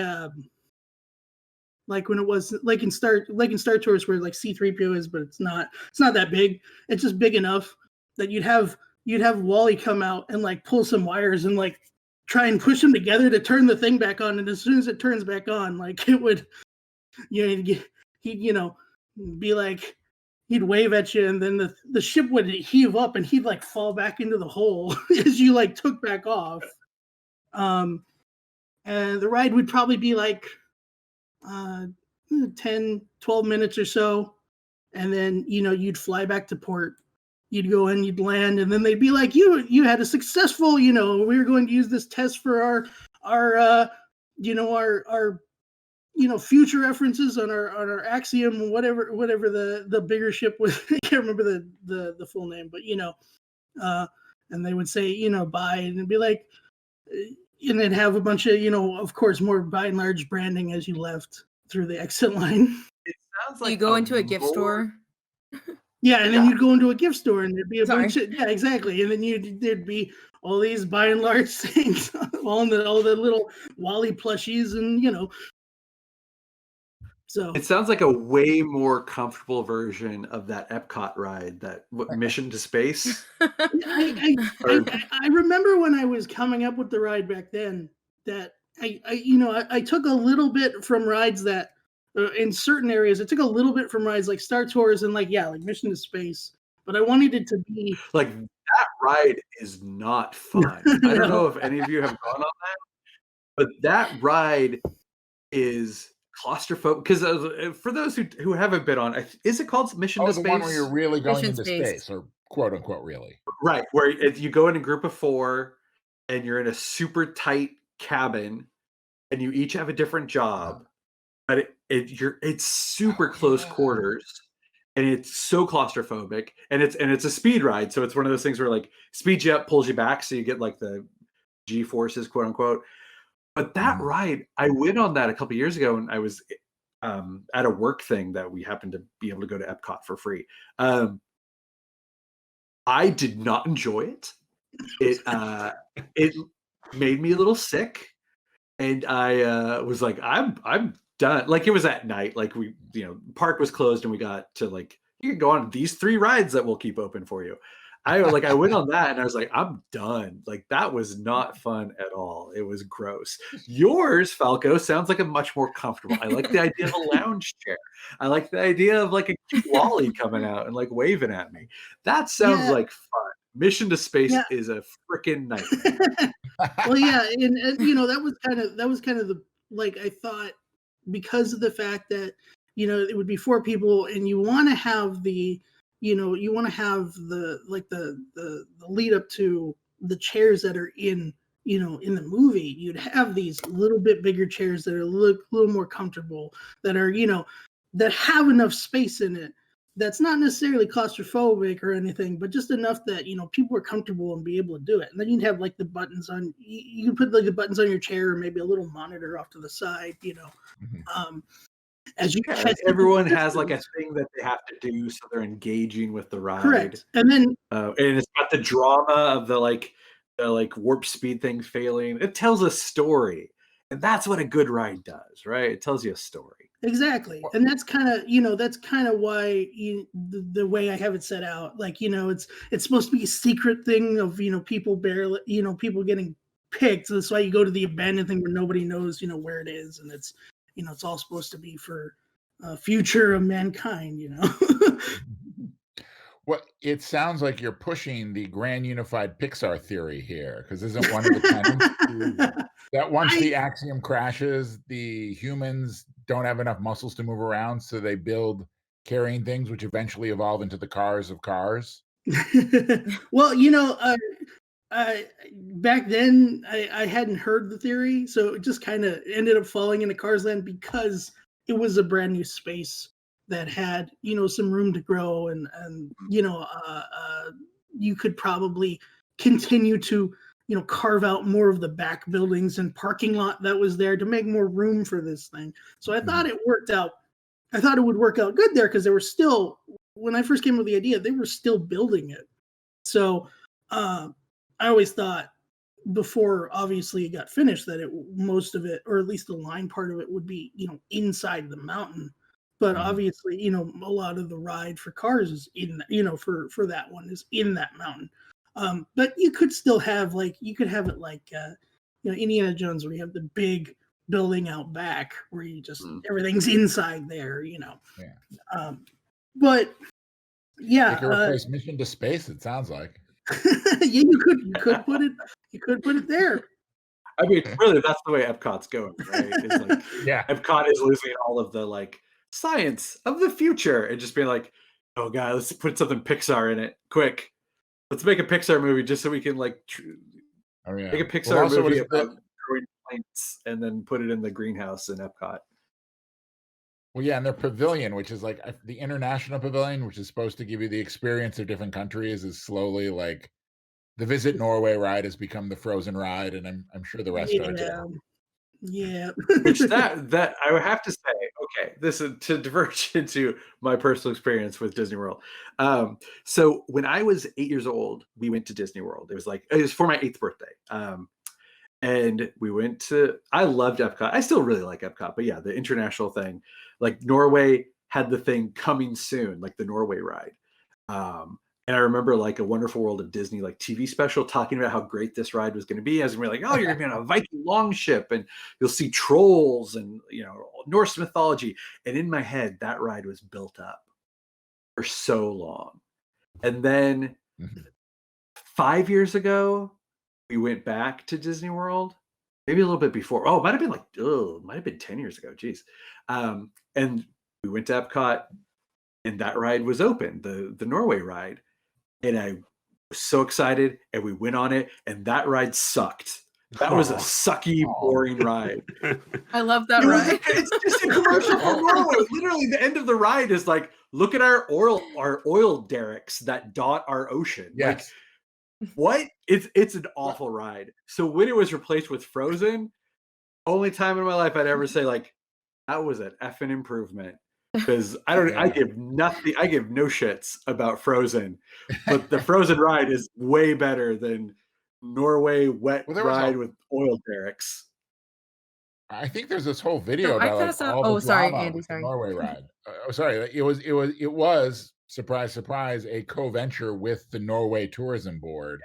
when it was like in Star Tours, where like C-3PO is, but it's not that big. It's just big enough that you'd have WALL-E come out and like pull some wires and like try and push them together to turn the thing back on. And as soon as it turns back on, like it would, he'd be like, he'd wave at you, and then the ship would heave up, and he'd like fall back into the hole as you like took back off. And the ride would probably be like 10, 12 minutes or so. And then, you'd fly back to port. You'd go in, you'd land, and then they'd be like, you had a successful, we were going to use this test for our future references on our Axiom, whatever the bigger ship was. I can't remember the full name, but and they would say, bye, and it'd be like, and they'd have a bunch of, of course, more by and large branding as you left through the exit line. It sounds like you go into a gift store. Yeah, and then you'd go into a gift store, and there'd be a bunch of, yeah, exactly, and then there'd be all these by and large things, all the little WALL-E plushies, and So it sounds like a way more comfortable version of that Epcot ride, that Mission to Space. I remember when I was coming up with the ride back then that I took a little bit from rides that in certain areas. I took a little bit from rides like Star Tours and like Mission to Space, but I wanted it to be like that ride is not fun. I don't know if any of you have gone on that, but that ride is claustrophobic, because for those who haven't been on, is it called Mission to Space? The one where you're really going Mission into space, or quote unquote really. Right, where you go in a group of 4 and you're in a super tight cabin and you each have a different job, but it's super close quarters, and it's so claustrophobic, and it's a speed ride, so it's one of those things where like speeds you up, pulls you back, so you get like the G forces, quote unquote. But that ride, I went on that a couple of years ago, and I was at a work thing that we happened to be able to go to Epcot for free. I did not enjoy it. It made me a little sick, and I was like, I'm done. Like it was at night. Like park was closed and we got to like, you can go on these 3 rides that we'll keep open for you. I went on that and I was like, I'm done. Like that was not fun at all. It was gross. Yours, Falco, sounds like a much more comfortable. I like the idea of a lounge chair. I like the idea of like a cute Wally coming out and like waving at me. That sounds like fun. Mission to Space is a freaking nightmare. Well, yeah, and that was kind of the, like, I thought, because of the fact that it would be 4 people and you want to have the the lead up to the chairs that are in the movie. You'd have these little bit bigger chairs that are a little more comfortable, that are that have enough space in it, that's not necessarily claustrophobic or anything, but just enough that people are comfortable and be able to do it. And then you'd have like the buttons on, you could put like the buttons on your chair, or maybe a little monitor off to the side, as you everyone has like a thing that they have to do, so they're engaging with the ride. Correct. And then and it's got the drama of the warp speed thing failing. It tells a story, and that's what a good ride does, right? It tells you a story. Exactly. And that's kind of why the way I have it set out, like it's supposed to be a secret thing of people barely people getting picked. So that's why you go to the abandoned thing where nobody knows where it is, and it's it's all supposed to be for future of mankind. Well, it sounds like you're pushing the grand unified Pixar theory here, because isn't one of the tenets that once the axiom crashes, the humans don't have enough muscles to move around, so they build carrying things, which eventually evolve into the cars of cars? Well, back then I hadn't heard the theory, so it just kind of ended up falling into Cars Land because it was a brand new space that had some room to grow, and you could probably continue to carve out more of the back buildings and parking lot that was there to make more room for this thing. So I thought it worked out. I thought it would work out good there, because they were still, when I first came up with the idea, they were still building it. So I always thought, before obviously it got finished, that most of it, or at least the line part of it, would be inside the mountain. But obviously, a lot of the ride for Cars is in, for that one is in that mountain. But you could still have it like Indiana Jones, where you have the big building out back where you just everything's inside there. But yeah, you could replace Mission to Space. It sounds like. Yeah, you could put it there. I mean, really, that's the way Epcot's going, right? It's like, Epcot is losing all of the like science of the future and just being like, oh god, let's put something Pixar in it, quick. Let's make a Pixar movie just so we can like make a Pixar movie about growing plants and then put it in the greenhouse in Epcot. Well, yeah, and their pavilion, which is like the international pavilion, which is supposed to give you the experience of different countries, is slowly like the Visit Norway ride has become the Frozen ride, and I'm sure the rest are too. Yeah. Which that I would have to say, okay, this is to diverge into my personal experience with Disney World. So when I was 8 years old, we went to Disney World. It was for my 8th birthday. And we went to, I loved Epcot. I still really like Epcot, but yeah, the international thing, like Norway had the thing coming soon, like the Norway ride. And I remember like A Wonderful World of Disney, like TV special, talking about how great this ride was going to be. As we're like, oh, you're going to be on a Viking longship and you'll see trolls and, Norse mythology. And in my head, that ride was built up for so long. And then 5 years ago, we went back to Disney World, maybe a little bit before. Oh, it might have been 10 years ago. Geez. And we went to Epcot and that ride was open, the Norway ride. And I was so excited, and we went on it, and that ride sucked. That was a sucky, boring ride. I love that ride. It's just a commercial for Norway. Literally, the end of the ride is like, look at our oil derricks that dot our ocean. Yes. Like, what? It's an awful ride. So when it was replaced with Frozen, only time in my life I'd ever say like, that was an effing improvement. Because I give no shits about Frozen, but the Frozen ride is way better than Norway ride with oil derricks. I think there's this whole video So I about like passed out. all Oh, the sorry, drama Andy. with the Sorry. Norway ride. Sorry, it was surprise, surprise, a co-venture with the Norway Tourism Board,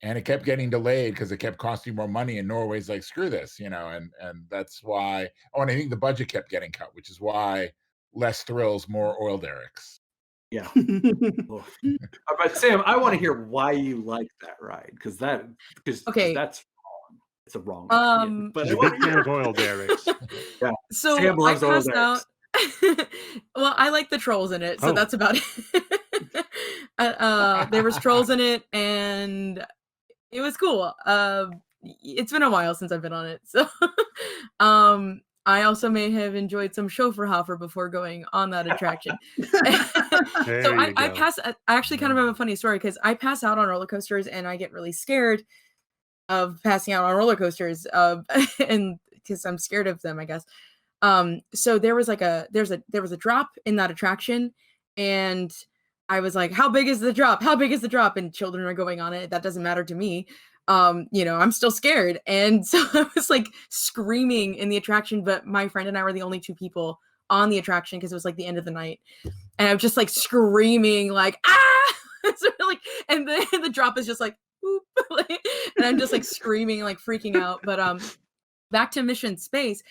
and it kept getting delayed because it kept costing more money. And Norway's like, screw this, and that's why. Oh, and I think the budget kept getting cut, which is why less thrills, more oil derricks. Yeah. But Sam, I want to hear why you like that ride because Okay. that's wrong. It's a wrong opinion. But She's a big fan of oil derricks. yeah. So Sam loves I oil passed out. derricks. Well, I like the trolls in it, so Oh. that's about it. There was trolls in it, and it was cool. It's been a while since I've been on it, so I also may have enjoyed some Schofferhofer before going on that attraction. There So you I go. pass. I actually kind of have a funny story because I pass out on roller coasters, and I get really scared of passing out on roller coasters, and because I'm scared of them, I guess. So there was a drop in that attraction, and I was like, how big is the drop? How big is the drop? And children are going on it. That doesn't matter to me. I'm still scared. And so I was like screaming in the attraction, but my friend and I were the only two people on the attraction because it was like the end of the night. And I was just like screaming, like, ah! So, like, and the drop is just like, boop. And I'm just like screaming, like freaking out. But back to Mission Space.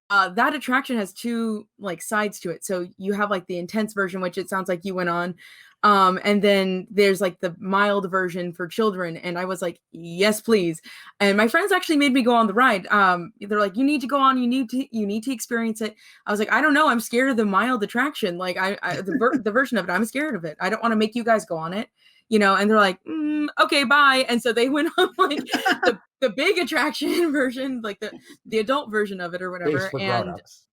That attraction has two like sides to it. So you have like the intense version, which it sounds like you went on. And then there's like the mild version for children. And I was like, yes, please. And my friends actually made me go on the ride. They're like, you need to go on, you need to experience it. I was like, I don't know. I'm scared of the mild attraction. Like the version of it, I'm scared of it. I don't want to make you guys go on it. And they're like, okay, bye. And so they went on like the big attraction version, like the adult version of it or whatever. Space for And grown-ups.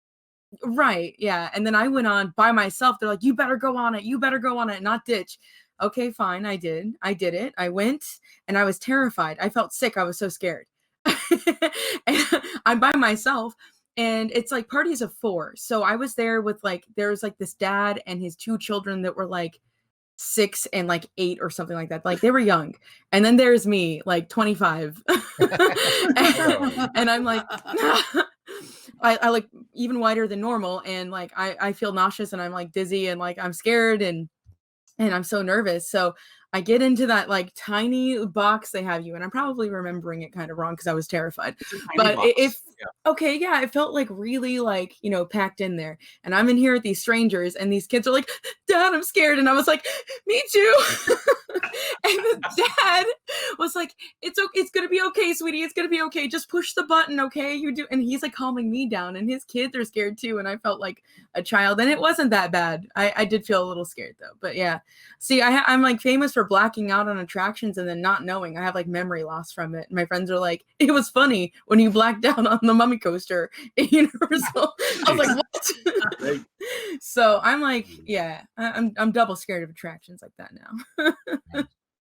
right, yeah. And then I went on by myself. They're like, you better go on it. You better go on it, not ditch. Okay, fine. I did it. I went and I was terrified. I felt sick. I was so scared. And I'm by myself. And it's like parties of 4. So I was there with there was like this dad and his 2 children that were like 6 and like 8 or something like that. Like they were young. And then there's me, like 25. And I'm like, I like even wider than normal. And like, I feel nauseous and I'm like dizzy and like, I'm scared and I'm so nervous. So I get into that like tiny box they have you, and I'm probably remembering it kind of wrong because I was terrified. But okay, yeah, it felt like really like, packed in there. And I'm in here with these strangers, and these kids are like, Dad, I'm scared. And I was like, me too. And the dad was like, it's gonna be okay, sweetie. It's gonna be okay. Just push the button, okay? You do. And he's like calming me down, and his kids are scared too. And I felt like a child, and it wasn't that bad. I did feel a little scared though. But yeah, see, I'm like famous for blacking out on attractions and then not knowing. I have like memory loss from it. My friends are like, it was funny when you blacked out on the Mummy Coaster at Universal. I was like, what? So I'm like, yeah, I'm double scared of attractions like that now.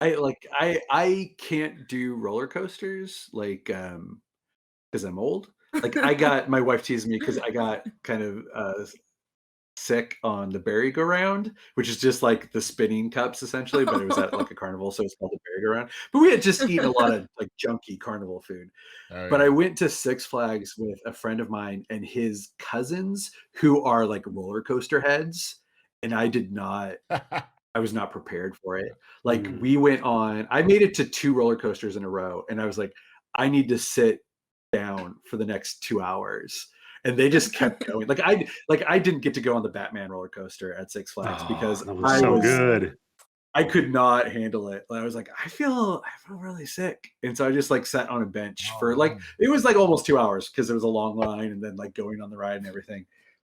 I can't do roller coasters because I'm old. Like my wife teased me because I got kind of sick on the merry-go-round, which is just like the spinning cups essentially, but it was at like a carnival, so it's called the merry-go-round. But we had just eaten a lot of like junky carnival food. Oh, But I yeah. went to Six Flags with a friend of mine and his cousins who are like roller coaster heads, and I was not prepared for it. Like I made it to 2 roller coasters in a row, and I was like, I need to sit down for the next 2 hours. And they just kept going. Like I didn't get to go on the Batman roller coaster at Six Flags because that was so good. I could not handle it. I was like, I feel really sick. And so I just like sat on a bench for like, it was like almost 2 hours because there was a long line and then like going on the ride and everything.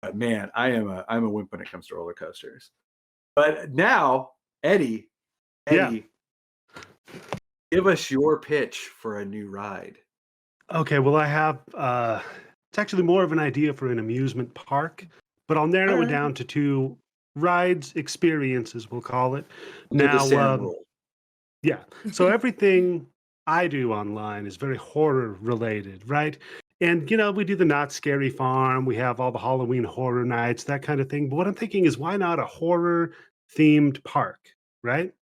But man, I'm a wimp when it comes to roller coasters. But now, Eddie, give us your pitch for a new ride. Okay, well, I have it's actually more of an idea for an amusement park, but I'll narrow it down to 2 rides, experiences, we'll call it. Now, yeah. So everything I do online is very horror related, right? And we do the Not Scary Farm, we have all the Halloween horror nights, that kind of thing. But what I'm thinking is, why not a horror themed park, right?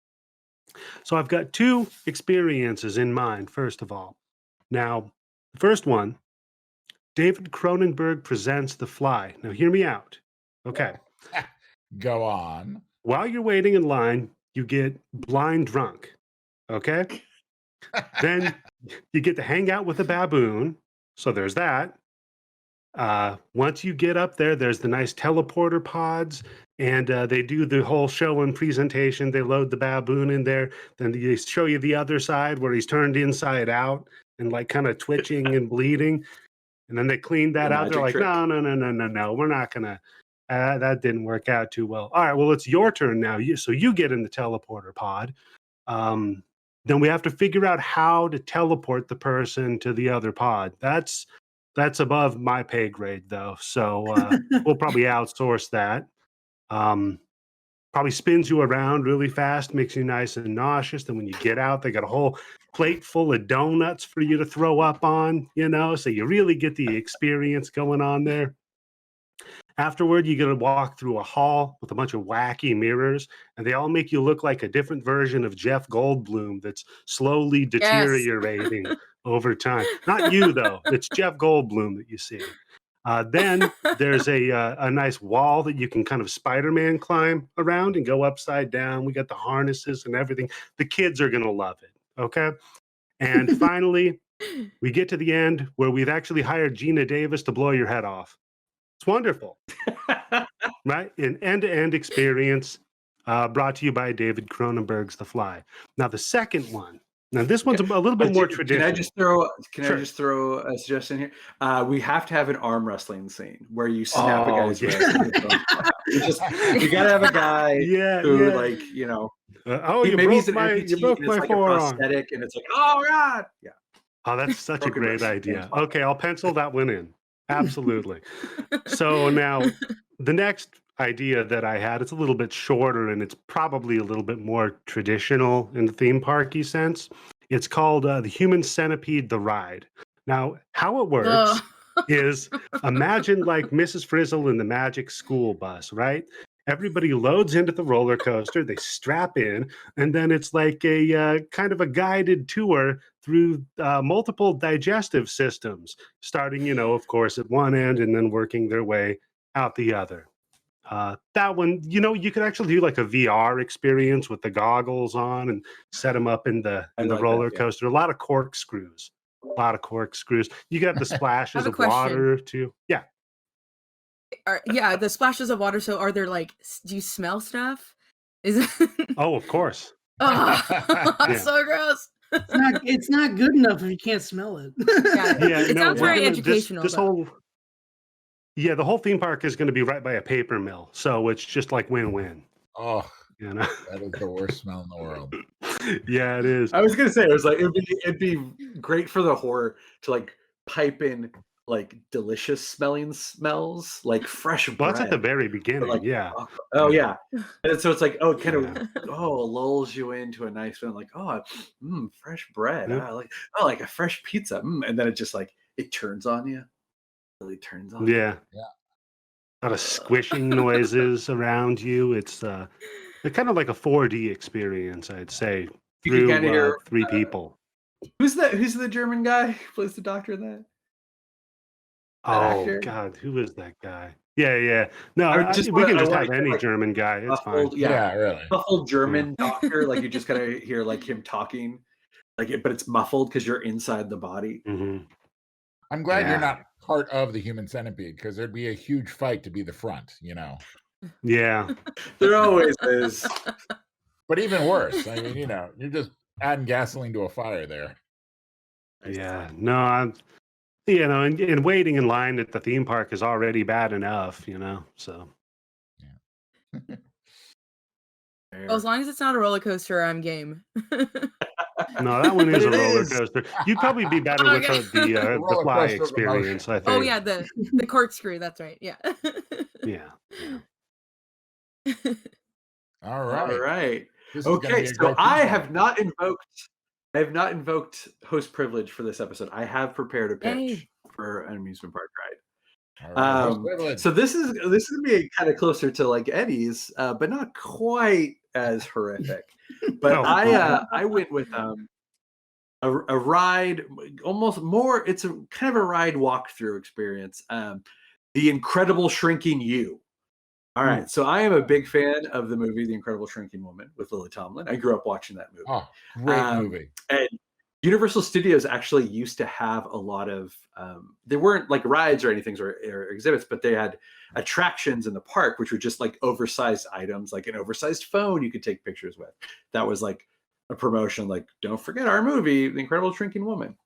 So I've got 2 experiences in mind, first of all. Now, the first one David Cronenberg presents The Fly. Now, hear me out. Okay. Go on. While you're waiting in line, you get blind drunk. Okay. Then you get to hang out with a baboon. So there's that. Once you get up there, there's the nice teleporter pods, and they do the whole show and presentation. They load the baboon in there. Then they show you the other side where he's turned inside out and like kind of twitching and bleeding. And then they cleaned that out. They're like, trick. no, we're not gonna. That didn't work out too well. All right, well, it's your turn now. So you get in the teleporter pod. Then we have to figure out how to teleport the person to the other pod. That's above my pay grade, though. So we'll probably outsource that. Probably spins you around really fast, makes you nice and nauseous. Then when you get out, they got a whole plate full of donuts for you to throw up on, so you really get the experience going on there. Afterward, you're going to walk through a hall with a bunch of wacky mirrors, and they all make you look like a different version of Jeff Goldblum that's slowly deteriorating over time. Not you, though. It's Jeff Goldblum that you see. Then there's a nice wall that you can kind of Spider-Man climb around and go upside down. We got the harnesses and everything. The kids are going to love it. Okay. And finally, we get to the end where we've actually hired Gina Davis to blow your head off. It's wonderful. Right? An end-to-end experience brought to you by David Cronenberg's The Fly. Now, the second one. Now, this one's a little bit more traditional. Can I just throw a suggestion here? We have to have an arm wrestling scene where you snap a guy's wrist. You gotta have a guy who, like, you broke my forearm. Prosthetic, and it's like, oh god, yeah. Oh, that's such a great idea. Okay, I'll pencil that one in. Absolutely. So now, the next idea that I had, it's a little bit shorter and it's probably a little bit more traditional in the theme parky sense. It's called the Human Centipede, the Ride. Now, how it works is imagine like Mrs. Frizzle in the Magic School Bus, right? Everybody loads into the roller coaster, they strap in, and then it's like a kind of a guided tour through multiple digestive systems, starting, of course, at one end and then working their way out the other. That one, you could actually do like a VR experience with the goggles on and set them up in the roller coaster. A lot of corkscrews. You got the splashes of water too. Yeah. The splashes of water. So are there like, do you smell stuff? Is it? Oh, of course. So gross. It's not good enough if you can't smell it. It sounds very educational. The whole theme park is going to be right by a paper mill, so it's just like win-win. Oh, that is the worst smell in the world. Yeah, it is. I was gonna say it'd be great for the horror to like pipe in like delicious smelling smells, like fresh bread. That's at the very beginning. Like, yeah. Oh yeah. And so it's like, it lulls you into a nice feeling, like, fresh bread. Yeah. Like a fresh pizza. And then it just like it turns on you. Really turns on. Yeah. A lot of squishing noises around you. It's kind of like a 4D experience, I'd say, through hear, three people. Who's the German guy who plays the doctor in that? Oh God, who is that guy? Yeah. No, we can just have any German guy. It's fine. Yeah, really. Muffled German doctor, like you just gotta hear like him talking, but it's muffled because you're inside the body. Mm-hmm. I'm glad you're not part of the Human Centipede, because there'd be a huge fight to be the front. Yeah, there always is. But even worse, I mean, you're just adding gasoline to a fire there. Yeah, no, I'm. And waiting in line at the theme park is already bad enough, so. Yeah. Well, as long as it's not a roller coaster, I'm game. No, that one is a roller coaster. You'd probably be better with the Fly experience, I think. Oh, yeah, the corkscrew, that's right, yeah. Yeah. All right. Okay, so I have not invoked host privilege for this episode. I have prepared a pitch for an amusement park ride. So this is gonna be kind of closer to like Eddie's, but not quite as horrific. But I went with a ride, almost more. It's a kind of a ride walkthrough experience. The Incredible Shrinking You. All right, so I am a big fan of the movie The Incredible Shrinking Woman with Lily Tomlin. I grew up watching that movie. Oh, great movie. And Universal Studios actually used to have a lot of, they weren't like rides or anything or exhibits, but they had attractions in the park, which were just like oversized items, like an oversized phone you could take pictures with. That was like a promotion, like, don't forget our movie, The Incredible Shrinking Woman.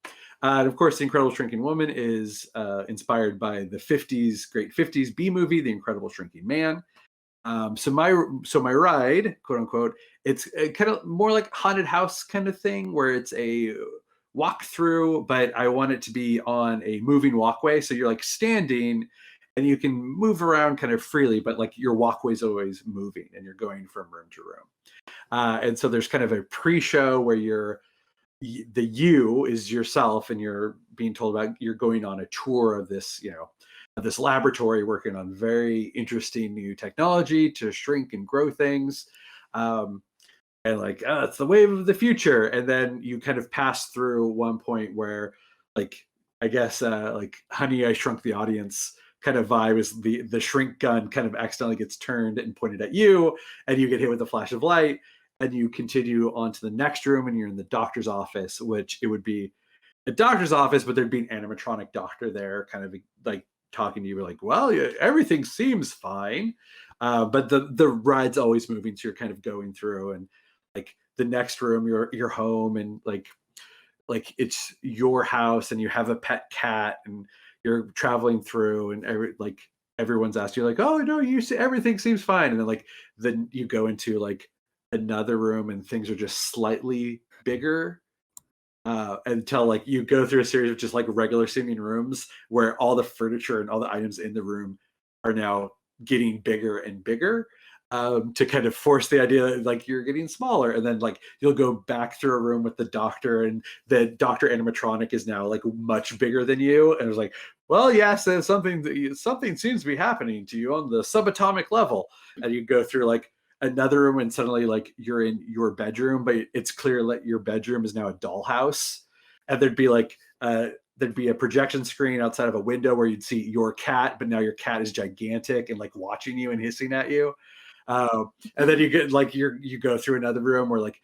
And of course, The Incredible Shrinking Woman is inspired by the great 50s B movie, The Incredible Shrinking Man. So my ride, quote unquote, it's kind of more like haunted house kind of thing where it's a walkthrough, but I want it to be on a moving walkway. So you're like standing and you can move around kind of freely, but like your walkway's always moving and you're going from room to room. And so there's kind of a pre-show where the you is yourself and you're being told about, you're going on a tour of this, this laboratory working on very interesting new technology to shrink and grow things. And like, it's the wave of the future. And then you kind of pass through one point where, like, I guess, like Honey, I Shrunk the Audience kind of vibe is the shrink gun kind of accidentally gets turned and pointed at you and you get hit with a flash of light and you continue on to the next room and you're in the doctor's office, which it would be a doctor's office, but there'd be an animatronic doctor there kind of like talking to you like, well, yeah, everything seems fine. But the ride's always moving. So you're kind of going through and like the next room, you're home and like it's your house and you have a pet cat and you're traveling through and everyone's asked you like, oh no, you see everything seems fine. And then you go into like another room and things are just slightly bigger. Until like you go through a series of just like regular seeming rooms where all the furniture and all the items in the room are now getting bigger and bigger, to kind of force the idea that like you're getting smaller. And then like you'll go back through a room with the doctor and the doctor animatronic is now like much bigger than you. And it's like, well, yes, there's something seems to be happening to you on the subatomic level. And you go through like another room and suddenly like you're in your bedroom, but it's clear that your bedroom is now a dollhouse. And there'd be a projection screen outside of a window where you'd see your cat, but now your cat is gigantic and like watching you and hissing at you. And then you get like you go through another room where like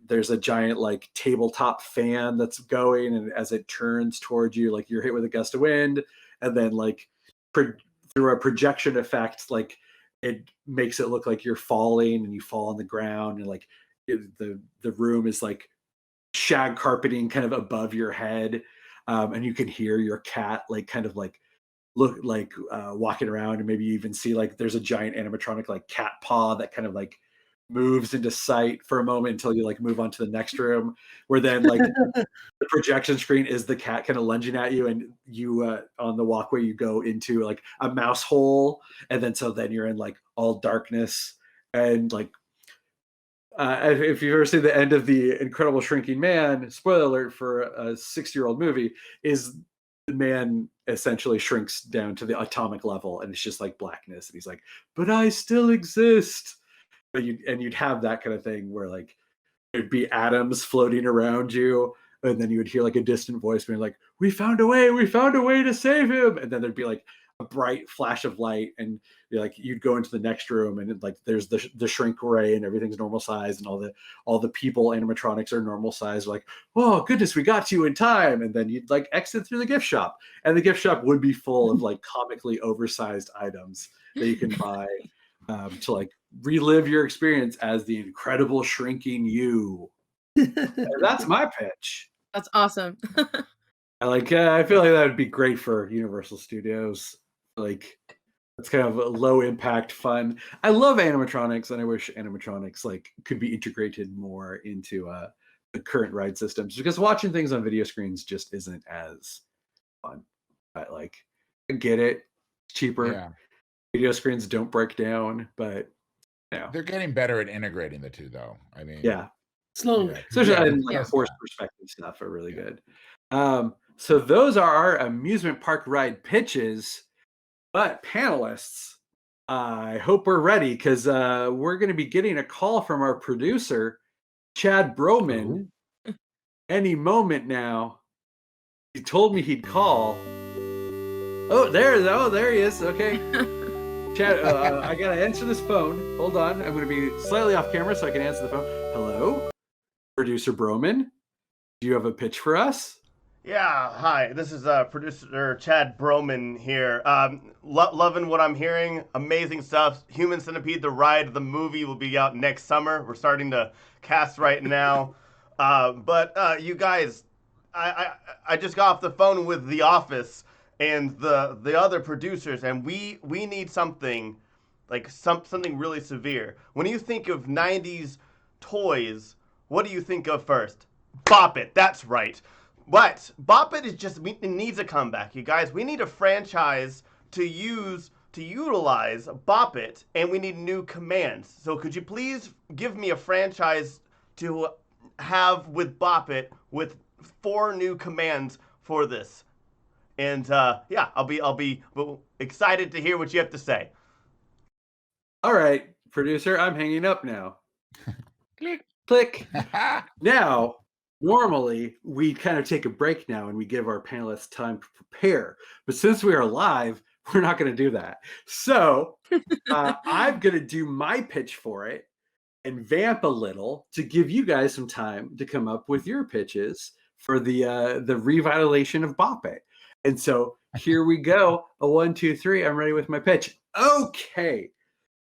there's a giant like tabletop fan that's going, and as it turns towards you, like you're hit with a gust of wind, and then like through a projection effect, like it makes it look like you're falling and you fall on the ground, and like the room is like shag carpeting kind of above your head, and you can hear your cat like kind of like look like walking around, and maybe you even see like there's a giant animatronic like cat paw that kind of like moves into sight for a moment until you like move on to the next room, where then like the projection screen is the cat kind of lunging at you, and you on the walkway you go into like a mouse hole, and then you're in like all darkness. And like if you've ever seen the end of The Incredible Shrinking Man, spoiler alert for a 6-year-old movie, is the man essentially shrinks down to the atomic level and it's just like blackness, and he's like, but I still exist. But you'd have that kind of thing where like there'd be atoms floating around you, and then you would hear like a distant voice being like, we found a way to save him. And then there'd be like a bright flash of light, and you'd go into the next room, and like there's the shrink ray, and everything's normal size, and all the people animatronics are normal size. Like, oh goodness, we got to you in time. And then you'd like exit through the gift shop, and the gift shop would be full of like comically oversized items that you can buy to like relive your experience as the Incredible Shrinking You. That's my pitch. That's awesome. I feel like that would be great for Universal Studios. Like, it's kind of a low impact fun. I love animatronics, and I wish animatronics like could be integrated more into the current ride systems, because watching things on video screens just isn't as fun. But like, I get it, it's cheaper. Yeah. Video screens don't break down, but they're getting better at integrating the two, though. I mean, yeah, slowly. Especially in like forced perspective stuff are really good. So those are our amusement park ride pitches. But panelists, I hope we're ready, because we're going to be getting a call from our producer, Chad Broman, any moment now. He told me he'd call. Oh, there he is. Okay. Chad, I gotta answer this phone. Hold on. I'm gonna be slightly off camera so I can answer the phone. Hello? Producer Broman? Do you have a pitch for us? Yeah, hi. This is producer Chad Broman here. Loving what I'm hearing. Amazing stuff. Human Centipede: The Ride, the movie will be out next summer. We're starting to cast right now. But you guys, I just got off the phone with The Office and the other producers, and we need something like something really severe. When you think of 90s toys, what do you think of first? Bop It. That's right. But Bop It is just, it needs a comeback, you guys. We need a franchise to utilize Bop It, and we need new commands. So could you please give me a franchise to have with Bop It with 4 new commands for this? And yeah, I'll be excited to hear what you have to say. All right, producer, I'm hanging up now. Click. Click. Now, normally we kind of take a break now and we give our panelists time to prepare. But since we are live, we're not going to do that. So I'm going to do my pitch for it and vamp a little to give you guys some time to come up with your pitches for the revitalization of Bop It. And so here we go. A 1, 2, 3. I'm ready with my pitch. Okay.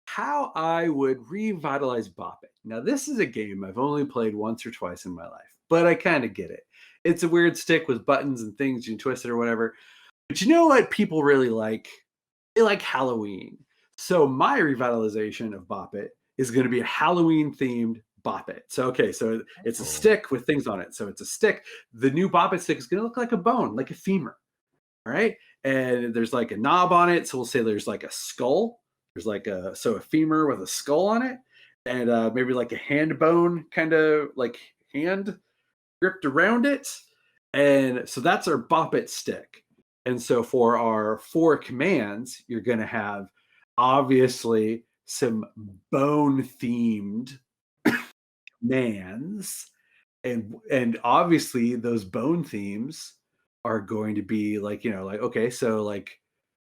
How I would revitalize Bop It. Now, this is a game I've only played once or twice in my life, but I kind of get it. It's a weird stick with buttons and things. You can twist it or whatever. But you know what people really like? They like Halloween. So my revitalization of Bop It is going to be a Halloween-themed Bop It. So, okay, so it's a stick with things on it. So it's a stick. The new Bop It stick is going to look like a bone, like a femur. All right. And there's like a knob on it. So we'll say there's like a skull. There's like a femur with a skull on it. And maybe like a hand bone, kind of like hand gripped around it. And so that's our Bop It stick. And so for our 4 commands, you're going to have obviously some bone-themed commands. And obviously those bone themes are going to be like, you know, like, okay, so like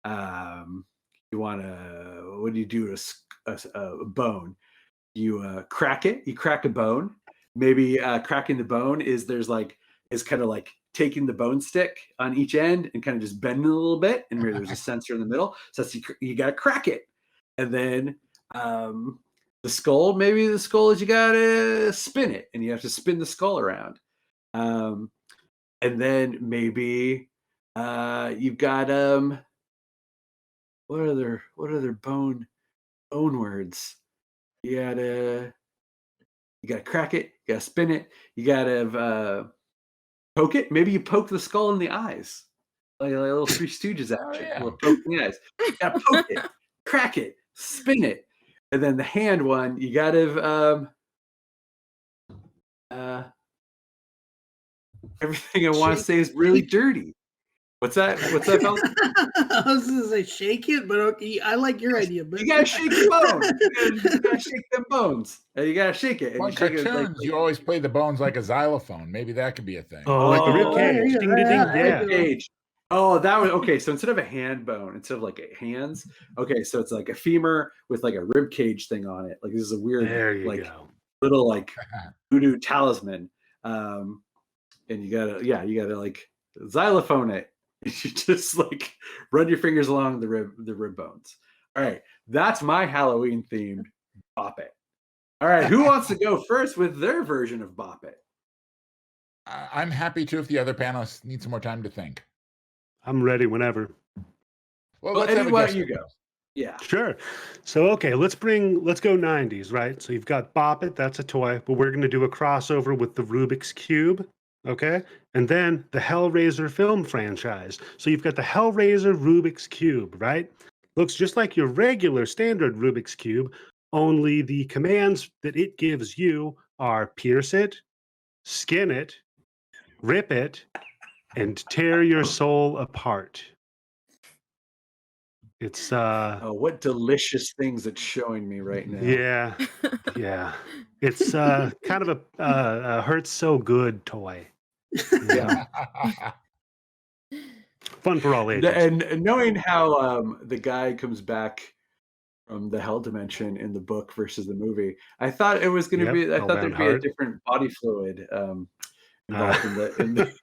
you want to, what do you do to a bone? You crack it, you crack a bone. Maybe cracking the bone is kind of like taking the bone stick on each end and kind of just bending a little bit, and where there's a sensor in the middle. So that's you got to crack it. And then the skull, maybe the skull is you got to spin it, and you have to spin the skull around. And then maybe you've got what other bone words? You gotta crack it, you gotta spin it, you gotta poke it. Maybe you poke the skull in the eyes, like a little Three Stooges action. yeah. A little poke in the eyes. You gotta poke it, crack it, spin it, and then the hand one, you gotta everything I want to say is really dirty. What's that, fellas? I was gonna say shake it, but okay, I like your idea. But You gotta shake the bone. You gotta shake them bones. You gotta shake it. And On you shake it cartoons, you always play the bones like a xylophone. Maybe that could be a thing. Oh, like a rib there cage. you Ding, go. ding, ding. Yeah, Yeah. there you cage. Oh, that was okay. So instead of a hand bone, instead of like a hands, okay, so it's like a femur with like a rib cage thing on it. Like this is a weird, There you like go. little like voodoo talisman. And you gotta like xylophone it. You just like run your fingers along the rib bones. All right, that's my Halloween themed Bop It. All right, who wants to go first with their version of Bop It? I'm happy to if the other panelists need some more time to think. I'm ready whenever. Well, Well, let's have Eddie, a why guest don't you go go? Yeah. Sure. So, okay, let's go 90s, right? So you've got Bop It, that's a toy, but we're going to do a crossover with the Rubik's Cube, okay? And then the Hellraiser film franchise. So you've got the Hellraiser Rubik's Cube, right? Looks just like your regular standard Rubik's Cube, only the commands that it gives you are pierce it, skin it, rip it, and tear your soul apart. It's Oh, what delicious things it's showing me right now. yeah, yeah. It's kind of a hurts so good toy. Yeah. Fun for all ages. And knowing how the guy comes back from the hell dimension in the book versus the movie, I thought it was going to Yep, be. I thought Hellbound there'd be a Heart. different body fluid involved in the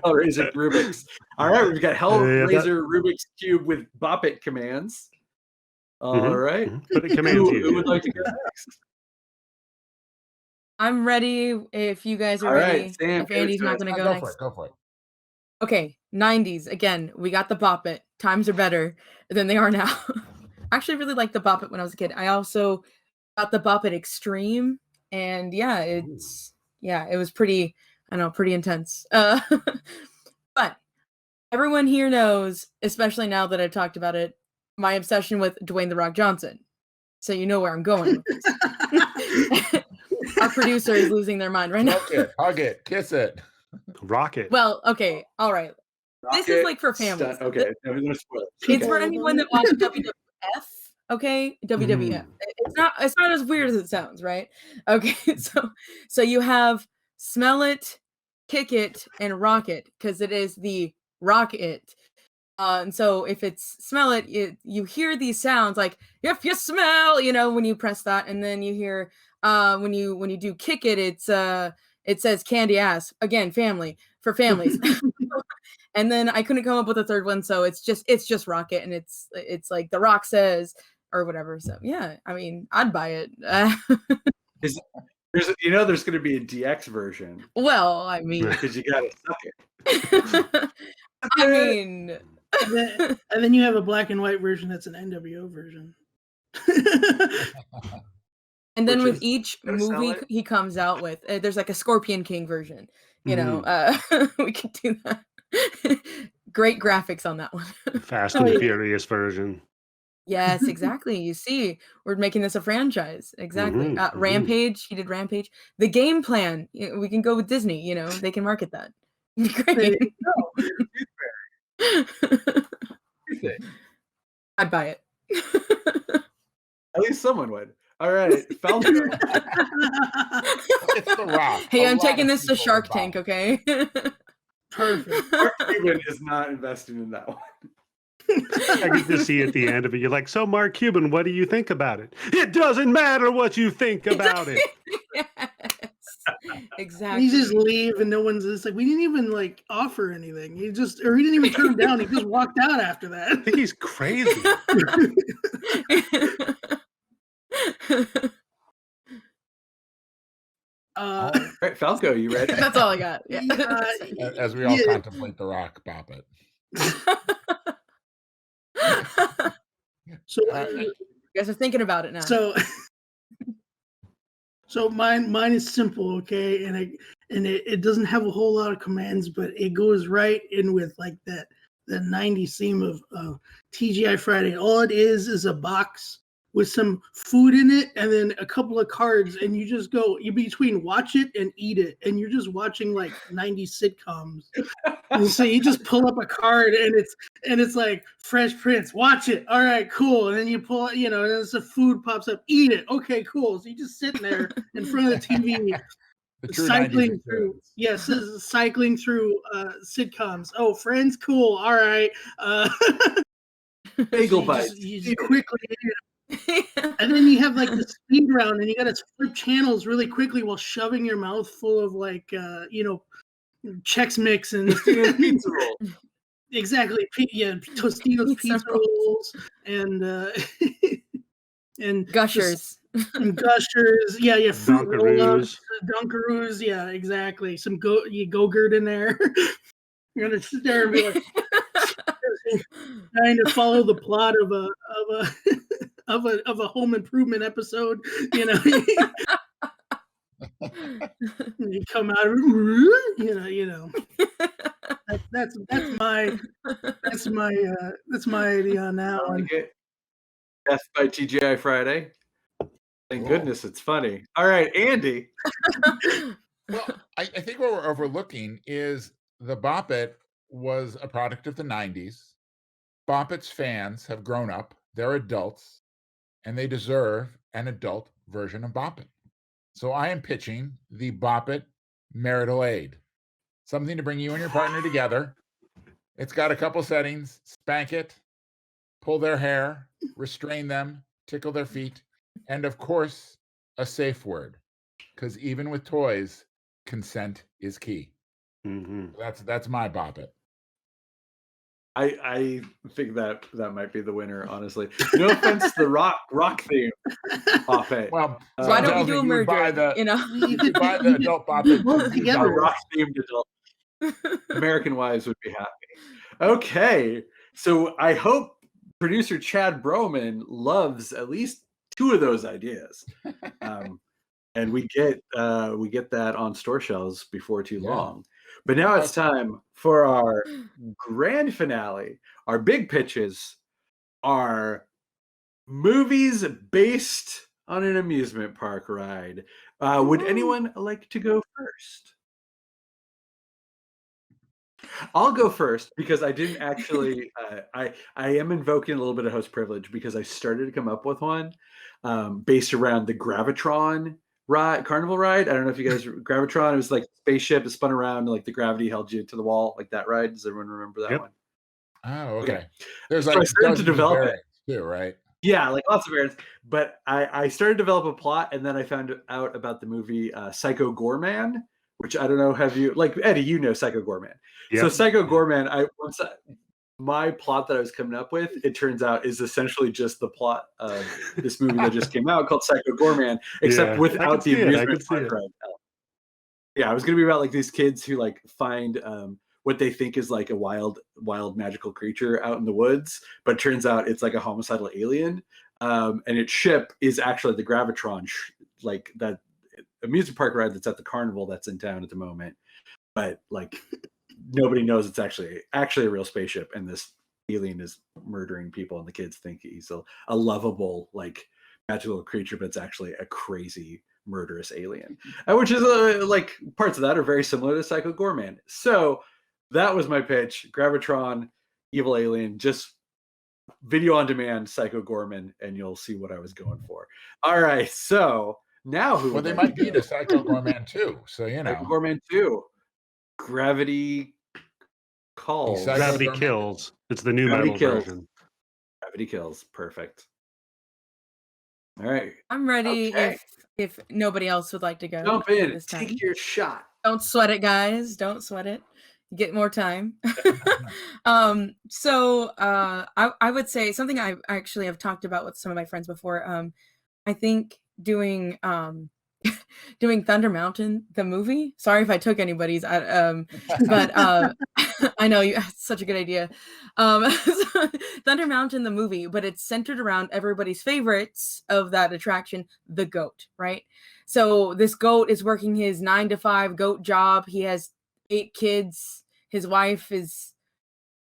Hellraiser Rubik's. All right, we've got Hellraiser Rubik's Cube with Bop It commands. All right, But it commands you. Who would like to go next? I'm ready if you guys are All ready. right, Sam, if Andy's not going to go Go next. for it. Go for it. Okay, 90s. Again, we got the Bop It. Times are better than they are now. I actually really liked the Bop It when I was a kid. I also got the Bop It Extreme. And yeah, it was pretty, I don't know, pretty intense. But everyone here knows, especially now that I've talked about it, my obsession with Dwayne "The Rock" Johnson. So you know where I'm going with this. Our producer is losing their mind right now. Hug it, kiss it. Rocket. Well, okay, all right. This is like for families. Okay, I'm gonna spoil it. It's for anyone that watched WWF. Okay, WWF. It's not as weird as it sounds, right? Okay, so you have Smell It, Kick It, and Rock It, because it is the Rock It. And so if it's Smell It, you hear these sounds like if you smell, when you press that, and then you hear when you do Kick It, it says candy ass. Again, family for families. And then I couldn't come up with a third one, so it's just Rock It, and it's like The Rock says or whatever. So yeah, I mean, I'd buy it. There's going to be a DX version. Well, I mean, because you got to suck it. I mean, and then you have a black and white version that's an NWO version. And then with each movie he comes out with, there's like a Scorpion King version. We could do that. Great graphics on that one. Fast and Furious version. Yes, exactly. You see, we're making this a franchise. Exactly. Rampage. He did Rampage. The Game Plan. We can go with Disney. They can market that. Great. I'd buy it. At least someone would. All right, Falco. It's The Rock. Hey, I'm taking this to Shark Tank, okay? Perfect. Mark Cuban is not investing in that one. I get to see at the end of it. You're like, so Mark Cuban, what do you think about it? It doesn't matter what you think about it. Yes, exactly. You just leave and no one's just like, we didn't even offer anything. He didn't even turn him down. He just walked out after that. I think he's crazy. All right, Falco, you ready? That's all I got. Yeah. As we all contemplate The Rock, Bop It. So you guys are thinking about it now. So mine is simple, okay, and it doesn't have a whole lot of commands, but it goes right in with that 90s theme of TGI Friday. All it is a box with some food in it and then a couple of cards, and you just go between watch it and eat it, and you're just watching 90s sitcoms. And so you just pull up a card and it's like Fresh Prince, watch it, all right, cool, and then you pull and then the food pops up, eat it, okay, cool. So you're just sitting there in front of the TV cycling through cycling through sitcoms. Oh, Friends, cool, all right. Bagel so bites. You just quickly and then you have the speed round, and you got to flip channels really quickly while shoving your mouth full of Chex Mix and pizza roll. Exactly, Tostino's pizza rolls and Gushers. And Gushers, fruit roll-ups, Dunkaroos. Dunkaroos, yeah, exactly. Some Go-Gurt in there. You're gonna sit there and be like trying to follow the plot of a Home Improvement episode, You come out, That's my idea on that one. Death by TGI Friday. Thank goodness it's funny. All right, Andy. Well, I think what we're overlooking is the Bop It was a product of the 90s. Boppets fans have grown up, they're adults, and they deserve an adult version of Boppet. So I am pitching the Boppet Marital Aid. Something to bring you and your partner together. It's got a couple settings: spank it, pull their hair, restrain them, tickle their feet, and of course, a safe word. Because even with toys, consent is key. Mhm. That's my Boppet. I think that might be the winner, honestly. No offense to the rock theme off it. Well, Why don't we tells do me a you would buy merger? you could buy the adult Boppet Both to use together. on- rock themed adult. American wives would be happy. Okay, so I hope producer Chad Broman loves at least two of those ideas, and we get that on store shelves before too Yeah. long. But now it's time for our grand finale. Our big pitches are movies based on an amusement park ride. Would anyone like to go first? I'll go first because I didn't actually. I am invoking a little bit of host privilege because I started to come up with one based around the Gravitron carnival ride. I don't know if you guys Gravitron. It was like a spaceship. It spun around, and like the gravity held you to the wall, like that ride. Does everyone remember that Yep. one? Oh, okay. Okay. There's So like I started to dozens of develop it. variants too, right? Yeah, like lots of variants. But I started to develop a plot, and then I found out about the movie Psycho Gorman, which I don't know. Have you like Eddie? You know Psycho Gorman. So Yep. Psycho Gorman, my plot that I was coming up with, it turns out is essentially just the plot of this movie that just came out called Psycho Gorman, except Yeah, I without can the see it, I amusement can see park it. ride. Yeah, it was gonna be about like these kids who like find what they think is like a wild magical creature out in the woods, but it turns out it's like a homicidal alien. And its ship is actually the Gravitron, like that amusement park ride that's at the carnival that's in town at the moment. But like nobody knows it's actually a real spaceship, and this alien is murdering people, and the kids think he's a lovable like magical creature, but it's actually a crazy murderous alien, which is like parts of that are very similar to Psycho Gorman. So that was my pitch: Gravitron, evil alien, just video on demand Psycho Gorman, and you'll see what I was going for. All right, so now who? Well, would they like might to be go? the Psycho Gorman too. So you Psycho know, Gorman 2. Gravity calls. Psycho Gravity Gorman. Kills. It's the new Gravity metal Kills. version. Gravity Kills. Perfect. All right. I'm ready Okay. if nobody else would like to go. Jump in. this time. Take your shot. Don't sweat it, guys. Don't sweat it. You get more time. So I would say something I actually have talked about with some of my friends before. I think doing doing Thunder Mountain the movie. Sorry if I took anybody's. But I know it's such a good idea. Thunder Mountain the movie, but it's centered around everybody's favorites of that attraction, the goat, right? So this goat is working his 9-to-5 goat job. He has 8 kids. His wife is,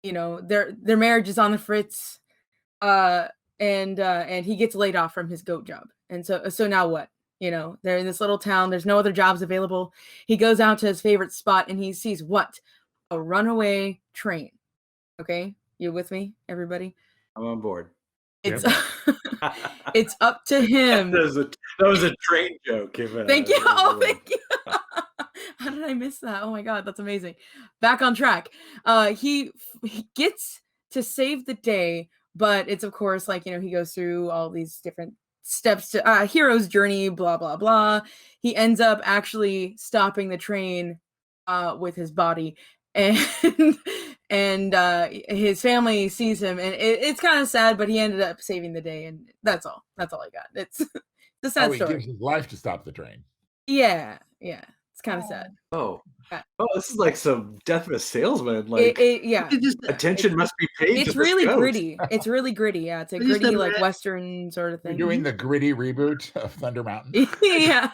their marriage is on the fritz. And he gets laid off from his goat job. And so now what? They're in this little town. There's no other jobs available. He goes out to his favorite spot and he sees what? A runaway train. Okay? You with me, everybody? I'm on board. It's it's up to him. That was a train joke. Thank you. Oh, thank you. How did I miss that? Oh my God, that's amazing. Back on track. He gets to save the day, but it's of course like, he goes through all these different steps to hero's journey, blah, blah, blah. He ends up actually stopping the train with his body, and his family sees him, and it's kind of sad, but he ended up saving the day, and that's all I got. It's a sad he story. gives his life to stop the train. Yeah, it's kind of sad. Oh, this is like some Death of a Salesman. Like, yeah, attention must be paid. It's to really this goat. gritty. It's really gritty. Yeah, it's a gritty like Western sort of thing. You're doing the gritty reboot of Thunder Mountain. Yeah.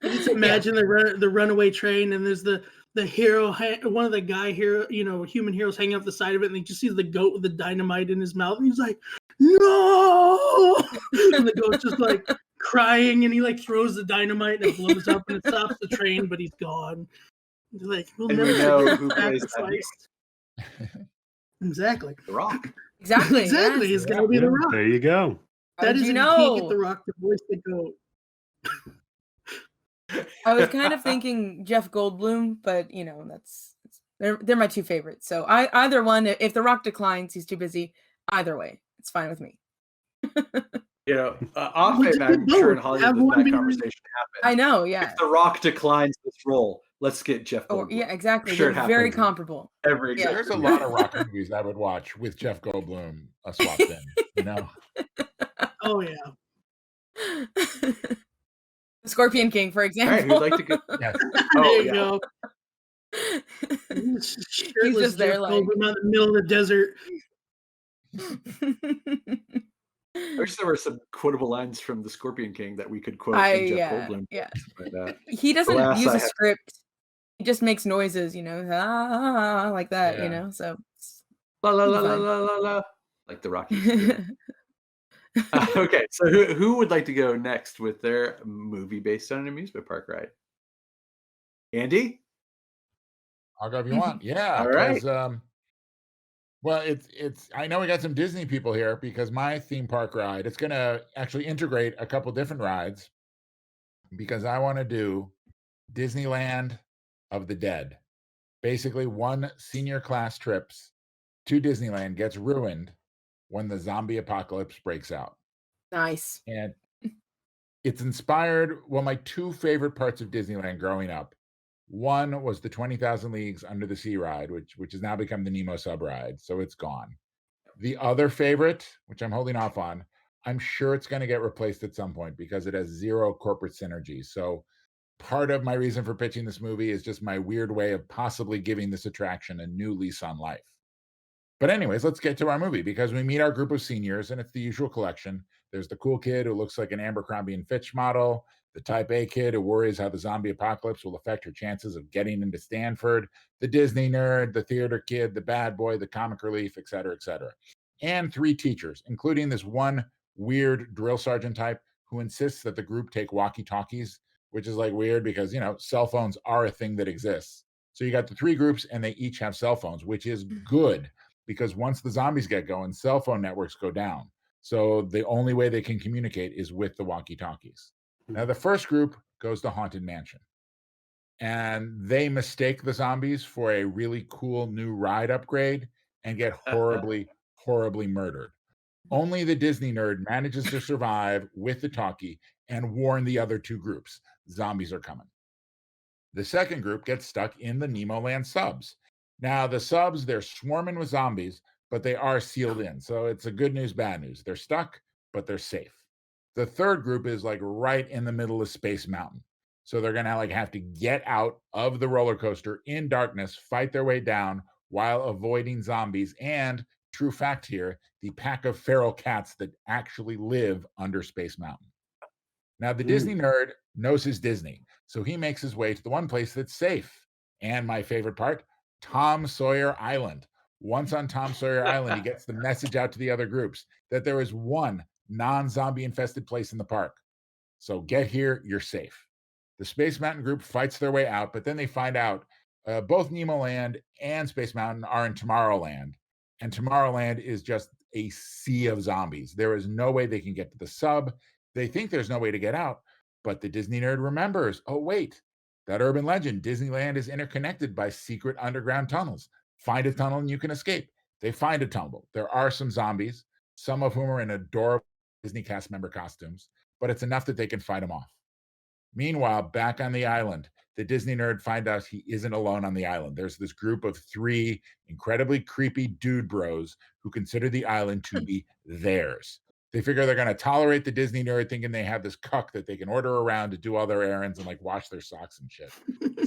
Just imagine the runaway train, and there's the hero, one of the guy hero, human heroes hanging off the side of it, and he just sees the goat with the dynamite in his mouth, and he's like, "No!" And the goat's just like crying, and he like throws the dynamite and it blows up, and it stops the train, but he's gone. They're like, we'll And never we know forget who the plays that. sacrifice. Exactly. The Rock. Exactly. Exactly. Yes. It's gonna be The Rock. There you go. How That did is you if you can't get know? The Rock to voice the goat. I was kind of thinking Jeff Goldblum, but they're my two favorites. So either one. If The Rock declines, he's too busy. Either way, it's fine with me. Often I'm sure in Hollywood that conversation happens. I know, yeah. If The Rock declines this role, let's get Jeff Goldblum. Yeah, exactly. Sure, they're very comparable. There's a lot of Rock movies I would watch with Jeff Goldblum swapped in. Oh yeah. Scorpion King, for example. All right, who'd like to go? Yes. There you go. He's just there, Jeff like- Goldblum out in the middle of the desert. I wish there were some quotable lines from the Scorpion King that we could quote in Jeff Goldblum. Yeah. But, he doesn't alas, use I a have- script. He just makes noises, like that, Yeah. So la la la la fine. la la la, like the Rockies. Okay, so who would like to go next with their movie based on an amusement park ride? Andy? I'll go if you want. Yeah. All right. 'cause, well, it's. I know we got some Disney people here because my theme park ride, it's going to actually integrate a couple different rides because I want to do Disneyland of the Dead. Basically, one senior class trips to Disneyland gets ruined when the zombie apocalypse breaks out. Nice. And it's inspired, my two favorite parts of Disneyland growing up. One was the 20,000 Leagues Under the Sea ride, which has now become the Nemo sub ride, so it's gone. The other favorite, which I'm holding off on, I'm sure it's going to get replaced at some point because it has zero corporate synergy. So part of my reason for pitching this movie is just my weird way of possibly giving this attraction a new lease on life. But anyways, let's get to our movie because we meet our group of seniors and it's the usual collection. There's the cool kid who looks like an Abercrombie and Fitch model, the type A kid who worries how the zombie apocalypse will affect her chances of getting into Stanford, the Disney nerd, the theater kid, the bad boy, the comic relief, et cetera, and three teachers, including this one weird drill sergeant type who insists that the group take walkie-talkies, which is like weird because, cell phones are a thing that exists. So you got the three groups and they each have cell phones, which is good because once the zombies get going, cell phone networks go down. So the only way they can communicate is with the walkie-talkies. Now, the first group goes to Haunted Mansion, and they mistake the zombies for a really cool new ride upgrade and get horribly, horribly murdered. Only the Disney nerd manages to survive with the talkie and warn the other two groups. Zombies are coming. The second group gets stuck in the Nemo Land subs. Now, the subs, they're swarming with zombies, but they are sealed in. So it's a good news, bad news. They're stuck, but they're safe. The third group is like right in the middle of Space Mountain. So they're going to have to get out of the roller coaster in darkness, fight their way down while avoiding zombies. And true fact here, the pack of feral cats that actually live under Space Mountain. Now, the Disney nerd knows his Disney. So he makes his way to the one place that's safe. And my favorite part, Tom Sawyer Island. Once on Tom Sawyer Island, he gets the message out to the other groups that there is one non-zombie infested place in the park. So get here, you're safe. The Space Mountain group fights their way out, but then they find out both Nemo Land and Space Mountain are in Tomorrowland. And Tomorrowland is just a sea of zombies. There is no way they can get to the sub. They think there's no way to get out, but the Disney nerd remembers, oh, wait, that urban legend, Disneyland is interconnected by secret underground tunnels. Find a tunnel and you can escape. They find a tunnel. There are some zombies, some of whom are in adorable Disney cast member costumes, but it's enough that they can fight them off. Meanwhile, back on the island, the Disney nerd finds out he isn't alone on the island. There's this group of three incredibly creepy dude bros who consider the island to be theirs. They figure they're going to tolerate the Disney nerd thinking they have this cuck that they can order around to do all their errands and wash their socks and shit.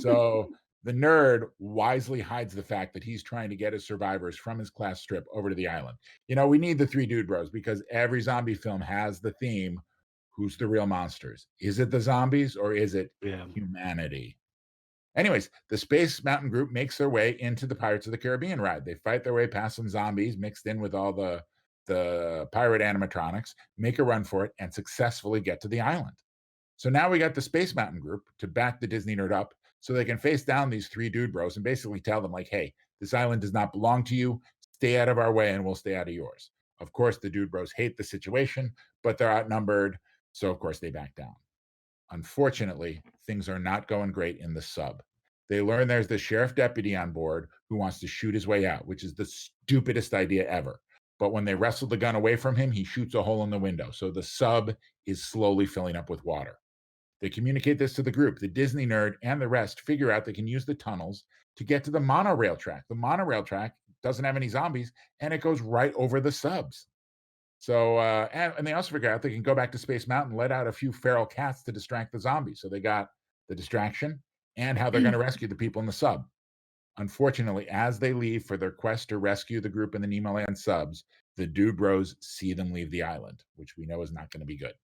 So the nerd wisely hides the fact that he's trying to get his survivors from his class trip over to the island. We need the three dude bros because every zombie film has the theme, who's the real monsters? Is it the zombies or is it humanity? Anyways, the Space Mountain group makes their way into the Pirates of the Caribbean ride. They fight their way past some zombies mixed in with all the pirate animatronics, make a run for it, and successfully get to the island. So now we got the Space Mountain group to back the Disney nerd up so they can face down these three dude bros and basically tell them hey, this island does not belong to you. Stay out of our way and we'll stay out of yours. Of course, the Dude Bros hate the situation, but they're outnumbered. So, of course, they back down. Unfortunately, things are not going great in the sub. They learn there's the sheriff deputy on board who wants to shoot his way out, which is the stupidest idea ever. But when they wrestle the gun away from him, he shoots a hole in the window. So the sub is slowly filling up with water. They communicate this to the group. The Disney nerd and the rest figure out they can use the tunnels to get to the monorail track. The monorail track doesn't have any zombies, and it goes right over the subs. So, and they also figure out they can go back to Space Mountain, let out a few feral cats to distract the zombies. So they got the distraction and how they're going to rescue the people in the sub. Unfortunately, as they leave for their quest to rescue the group in the Nemo Land subs, the Dude Bros see them leave the island, which we know is not going to be good.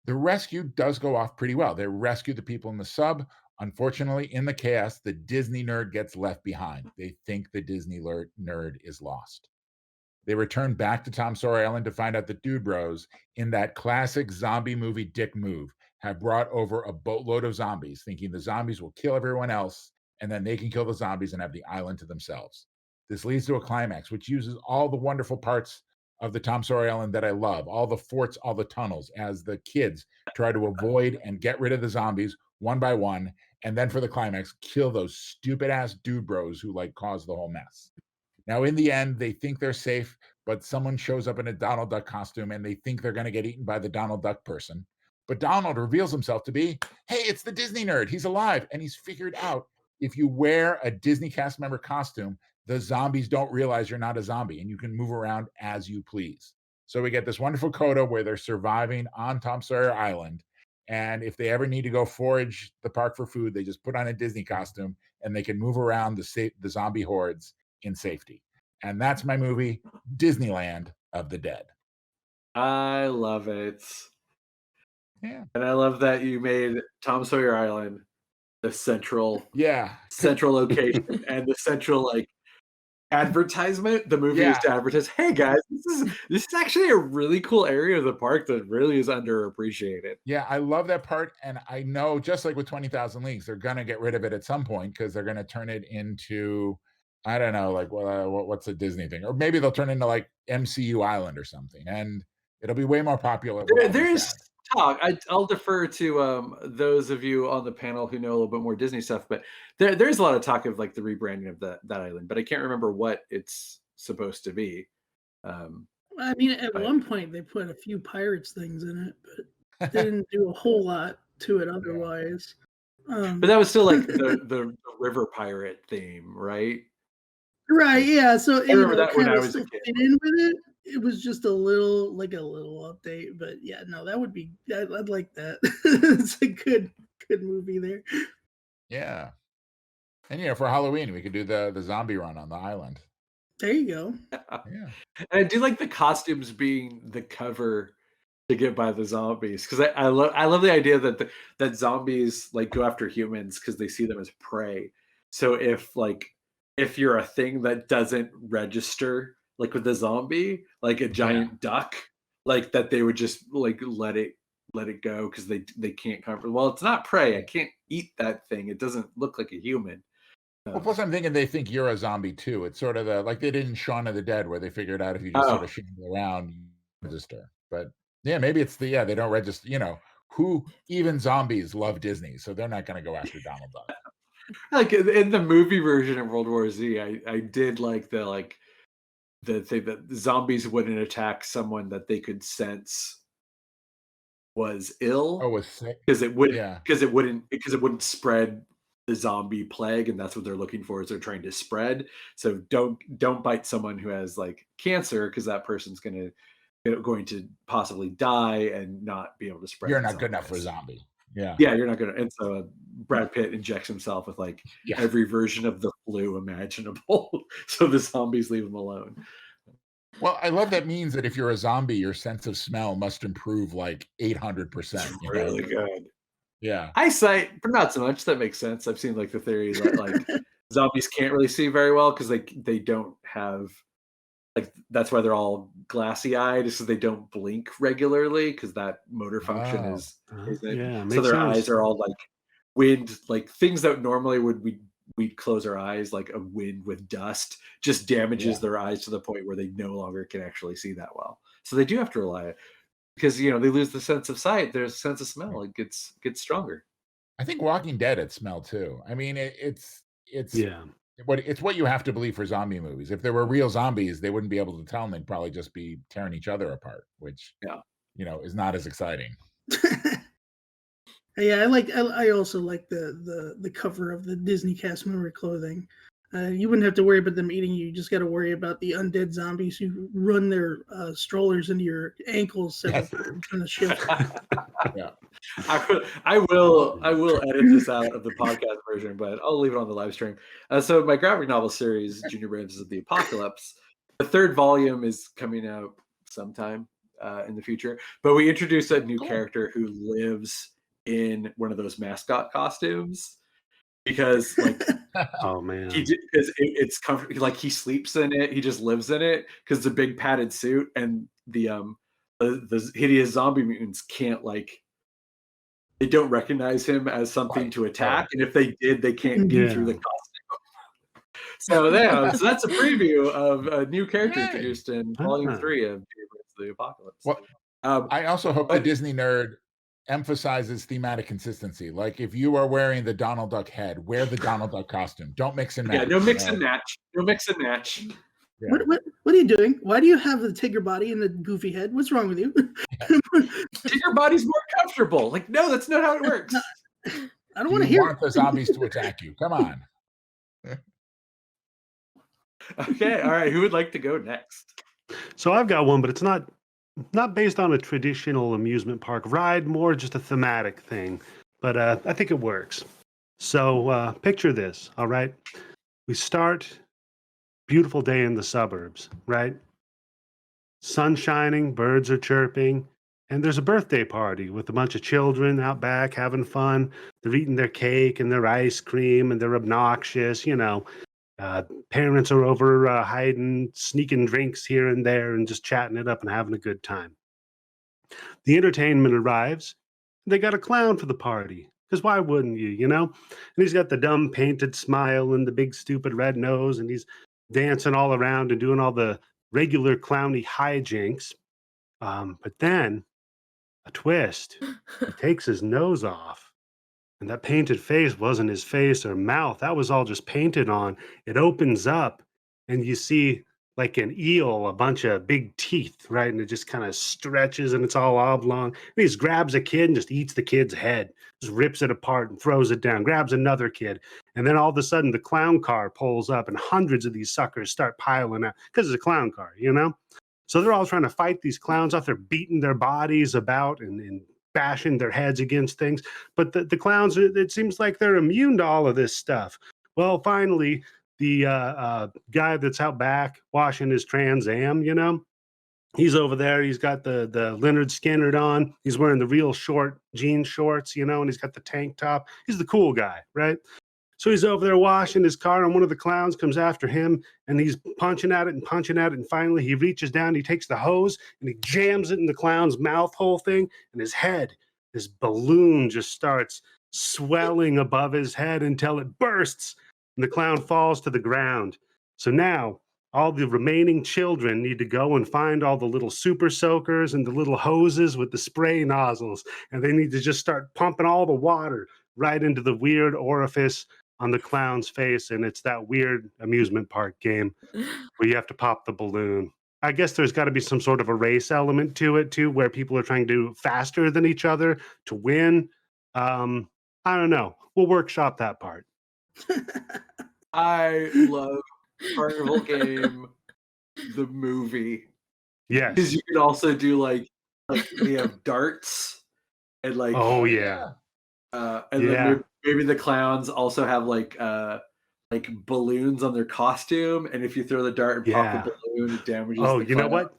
The rescue does go off pretty well. They rescue the people in the sub. Unfortunately, in the chaos, the Disney nerd gets left behind. They think the Disney nerd is lost. They return back to Tom Sawyer Island to find out the Dude Bros, in that classic zombie movie dick move, have brought over a boatload of zombies, thinking the zombies will kill everyone else, and then they can kill the zombies and have the island to themselves. This leads to a climax, which uses all the wonderful parts of the Tom Sawyer Island that I love, all the forts, all the tunnels, as the kids try to avoid and get rid of the zombies one by one, and then for the climax, kill those stupid-ass Dude Bros who caused the whole mess. Now, in the end, they think they're safe, but someone shows up in a Donald Duck costume and they think they're going to get eaten by the Donald Duck person. But Donald reveals himself to be, hey, it's the Disney nerd. He's alive. And he's figured out if you wear a Disney cast member costume, the zombies don't realize you're not a zombie and you can move around as you please. So we get this wonderful coda where they're surviving on Tom Sawyer Island. And if they ever need to go forage the park for food, they just put on a Disney costume and they can move around the zombie hordes in safety. And that's my movie, Disneyland of the Dead. I love it. Yeah. And I love that you made Tom Sawyer Island the central location and the central advertisement the movie is to advertise. Hey guys, this is actually a really cool area of the park that really is underappreciated. Yeah, I love that part, and I know just like with 20,000 Leagues, they're gonna get rid of it at some point because they're gonna turn it into, I don't know, what's a Disney thing, or maybe they'll turn into MCU Island or something, and it'll be way more popular. There's talk. I'll defer to those of you on the panel who know a little bit more Disney stuff, but there's a lot of talk of the rebranding of that island, but I can't remember what it's supposed to be. I mean, at one point they put a few pirates things in it, but they didn't do a whole lot to it otherwise. But that was still the river pirate theme, right? Right, yeah. So I remember that when I was a kid. Fit in with it. It was just a little update, but yeah, no, that would be. I'd like that. It's a good movie there. Yeah, and for Halloween we could do the zombie run on the island. There you go. Yeah, and I do like the costumes being the cover to get by the zombies, because I love the idea that that zombies go after humans because they see them as prey. So if you're a thing that doesn't register with the zombie, like a giant duck, that they would just let it go because they can't comfort. Well, it's not prey. I can't eat that thing. It doesn't look like a human. Well, plus I'm thinking they think you're a zombie too. It's sort of like they did in Shaun of the Dead, where they figured out if you just sort of shamble around, you register. But yeah, maybe it's they don't register. Who even zombies love Disney, so they're not going to go after Donald Duck. In the movie version of World War Z, I did the thing that zombies wouldn't attack someone that they could sense was ill. Oh, was sick? Because it wouldn't spread the zombie plague, and that's what they're looking for, is they're trying to spread. So don't bite someone who has cancer, because that person's going to possibly die and not be able to spread. You're not good enough for a zombie. Yeah, you're not gonna. And so Brad Pitt injects himself with every version of the flu imaginable, so the zombies leave him alone. Well, I love that means that if you're a zombie, your sense of smell must improve 800%. Really good. Yeah, eyesight, but not so much. That makes sense. I've seen the theory that zombies can't really see very well because they don't have that's why they're all glassy eyed, is so they don't blink regularly, because that motor function isn't. Yeah, so their sense. eyes are all wind, things that normally would be we close our eyes, like a wind with dust just damages their eyes to the point where they no longer can actually see that well. So they do have to rely, because they lose the sense of sight, their sense of smell, it gets stronger. I think Walking Dead had smell too. I mean, it's Yeah. what you have to believe for zombie movies. If there were real zombies, they wouldn't be able to tell, and they'd probably just be tearing each other apart, which is not as exciting. Yeah, I also like the cover of the Disney cast member clothing. You wouldn't have to worry about them eating you. You just got to worry about the undead zombies who run their strollers into your ankles several times on the ship. Yeah. I will edit this out of the podcast version, but I'll leave it on the live stream. So my graphic novel series, Junior Branches of the Apocalypse, the 3rd volume is coming out sometime in the future. But we introduced a new character who lives in one of those mascot costumes, because oh man, because it's comfortable. Like, he sleeps in it, he just lives in it because it's a big padded suit, and the hideous zombie mutants can't they don't recognize him as something to attack, and if they did, they can't get through the costume. So that's a preview of a new character introduced in Volume 3 of the Apocalypse. Well, I also hope the Disney nerd emphasizes thematic consistency. Like, if you are wearing the Donald Duck head, wear the Donald Duck costume. Don't mix and match. Yeah, no mix and match. No mix and match. Yeah. What are you doing? Why do you have the Tigger body and the goofy head? What's wrong with you? Tigger body's more comfortable. Like, no, that's not how it works. I don't want to hear. You want the zombies to attack you? Come on. Okay, all right. Who would like to go next? So I've got one, but it's not based on a traditional amusement park ride, more just a thematic thing. But I think it works. So picture this, all right? We start, beautiful day in the suburbs, right? Sun shining, birds are chirping, and there's a birthday party with a bunch of children out back having fun. They're eating their cake and their ice cream, and they're obnoxious, parents are over hiding, sneaking drinks here and there, and just chatting it up and having a good time. The entertainment arrives. They got a clown for the party, because why wouldn't you, And he's got the dumb painted smile and the big stupid red nose, and he's dancing all around and doing all the regular clowny hijinks. But then, a twist. He takes his nose off. And that painted face wasn't his face or mouth. That was all just painted on. It opens up, and you see, like an eel, a bunch of big teeth, right? And it just kind of stretches, and it's all oblong. And he just grabs a kid and just eats the kid's head, just rips it apart and throws it down, grabs another kid. And then all of a sudden, the clown car pulls up, and hundreds of these suckers start piling out, because it's a clown car, So they're all trying to fight these clowns off. They're beating their bodies about and bashing their heads against things. But the clowns, it seems like they're immune to all of this stuff. Well, finally, the guy that's out back washing his Trans Am, he's over there. He's got the Leonard Skinner on. He's wearing the real short jean shorts, and he's got the tank top. He's the cool guy, right? So he's over there washing his car, and one of the clowns comes after him, and he's punching at it, and finally he reaches down, he takes the hose, and he jams it in the clown's mouth hole thing, and his head, this balloon just starts swelling above his head until it bursts, and the clown falls to the ground. So now, all the remaining children need to go and find all the little super soakers and the little hoses with the spray nozzles, and they need to just start pumping all the water right into the weird orifice on the clown's face, and it's that weird amusement park game where you have to pop the balloon. I guess there's got to be some sort of a race element to it too, where people are trying to do faster than each other to win. I don't know. We'll workshop that part. I love Carnival Game, the movie. Yes. Because you could also do like we have darts and oh yeah. And then maybe the clowns also have like balloons on their costume, and if you throw the dart and pop the balloon, it damages. Oh, you know what?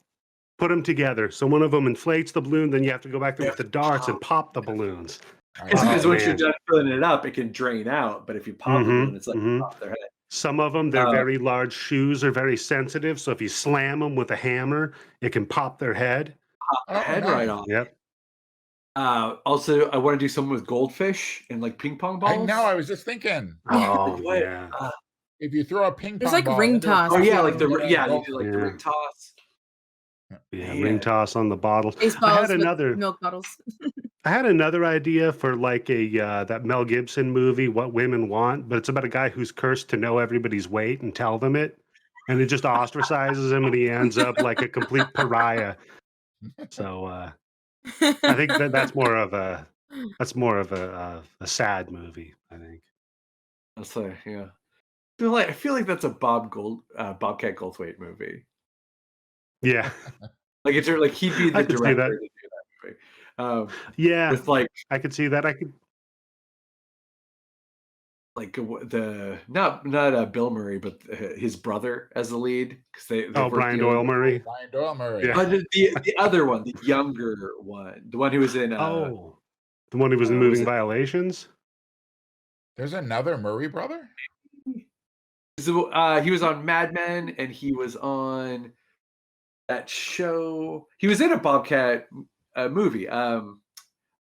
Put them together. So one of them inflates the balloon, then you have to go back there with the darts and pop the balloons. Because once you're done filling it up, it can drain out. But if you pop the balloon, it's like pop their head. Some of them, their very large shoes are very sensitive, so if you slam them with a hammer, it can pop their head. Pop their head right off. Yep. Also, I want to do something with goldfish and like ping pong balls. I know. I was just thinking, Oh, What? yeah. if you throw a ping There's pong like ball ring into a toss. Oh yeah, bucket like and the get a yeah, you gold- do like the Yeah. ring toss. Yeah, Man. ring toss on the bottles. Baseballs with another- milk bottles. I had another idea for like a that Mel Gibson movie, What Women Want, but it's about a guy who's cursed to know everybody's weight and tell them it, and it just ostracizes him, and he ends up like a complete pariah. So I think that's more of a sad movie. I think. I'll say, yeah. I feel like that's a Bobcat Goldthwait movie. Yeah, Like it's like he'd be the I could see director that. to do that movie. yeah, With like I could see that. I could. the not Bill Murray, but his brother as the lead because they Oh, Brian Doyle Murray. Brian Doyle Murray. Yeah. the other one, the younger one, the one who was in The one who was in was Moving it- Violations. There's another Murray brother? So, he was on Mad Men and he was on that show. He was in a Bobcat movie. I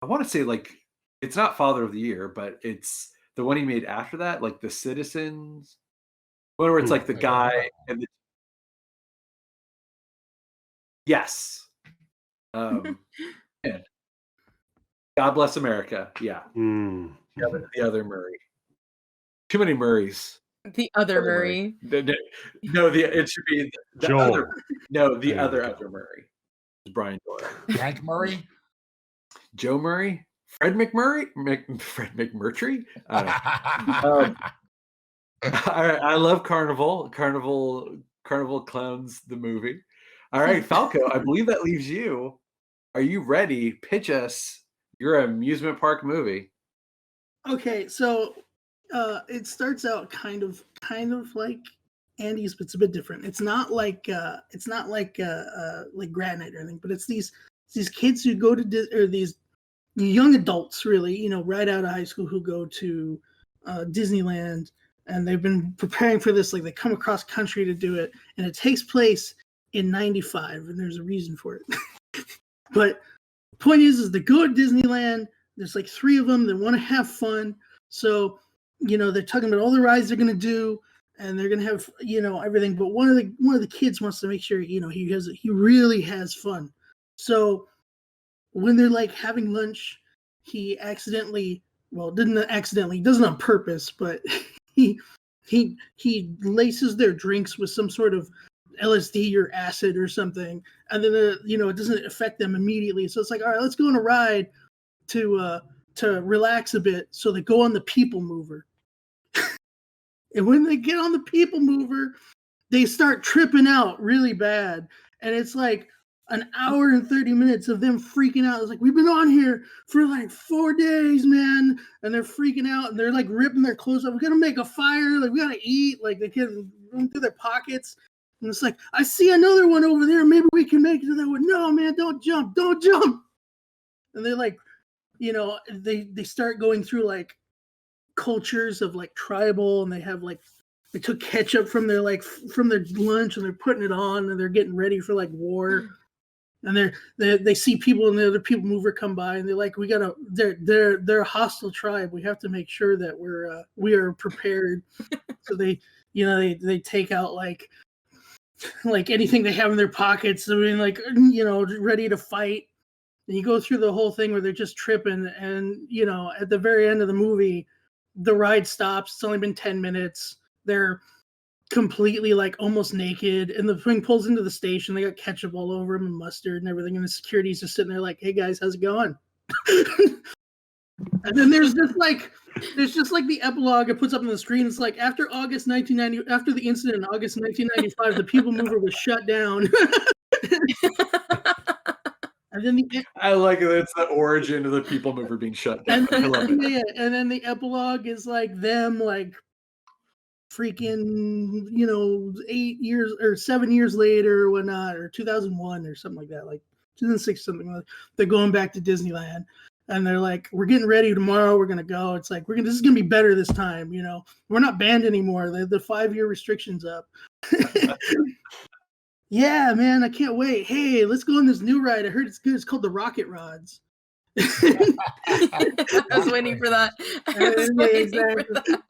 want to say like it's not Father of the Year, but it's the one he made after that, like The Citizens. One where it's like the I don't guy know. and yes. Man. God Bless America. Yeah. Hmm. The other Murray. Too many Murrays. The other Murray. No, it should be the Joel. other. No, the There you other go. Murray. It's Brian Doyle. Frank Murray? Joe Murray? Fred McMurray? Fred McMurtry? I don't know. I love Carnival. Carnival Clowns, the movie. All right, Falco, I believe that leaves you. Are you ready? Pitch us your amusement park movie. Okay, so it starts out kind of like Andy's, but it's a bit different. It's not like like Grad Night or anything, but it's these kids who go to or these young adults, really, right out of high school, who go to Disneyland, and they've been preparing for this. Like they come across country to do it, and it takes place in '95, and there's a reason for it. But the point is they go to Disneyland. There's like 3 of them that want to have fun. So, they're talking about all the rides they're going to do, and they're going to have, everything. But one of the kids wants to make sure, he really has fun. So when they're like having lunch, he doesn't on purpose, but he laces their drinks with some sort of LSD or acid or something, and then it doesn't affect them immediately. So it's like, all right, let's go on a ride to relax a bit. So they go on the People Mover. And when they get on the People Mover, they start tripping out really bad. And it's like an hour and 30 minutes of them freaking out. It's like, we've been on here for like 4 days, man. And they're freaking out and they're like ripping their clothes off. We gotta make a fire. Like, we gotta eat. Like, they get run through their pockets. And it's like, I see another one over there. Maybe we can make it to that one. No, man, don't jump. Don't jump. And they're like, they start going through like cultures of like tribal, and they have like, they took ketchup from their lunch and they're putting it on, and they're getting ready for like war. And they see people, and the other People Mover come by, and they're like, they're a hostile tribe. We have to make sure that we are prepared. So they take out like anything they have in their pockets. I mean, like, ready to fight. And you go through the whole thing where they're just tripping, and at the very end of the movie, the ride stops. It's only been 10 minutes. They're completely like almost naked, and the thing pulls into the station. They got ketchup all over them and mustard and everything, and the security's just sitting there like, "Hey guys, how's it going?" And then there's just like the epilogue it puts up on the screen. It's like, after the incident in August 1995, the People Mover was shut down. And then I like it. It's the origin of the People Mover being shut down. I love it. yeah, and then the epilogue is like them like freaking 8 years or 7 years later or whatnot, or 2001 or something like that, like 2006 something like that. They're going back to Disneyland, and they're like, we're getting ready tomorrow, we're gonna go. It's like, this is gonna be better this time. We're not banned anymore. The 5-year restrictions up. Yeah, man, I can't wait. Hey, let's go on this new ride. I heard it's good. It's called the Rocket Rods. I was waiting for that. I was waiting for that.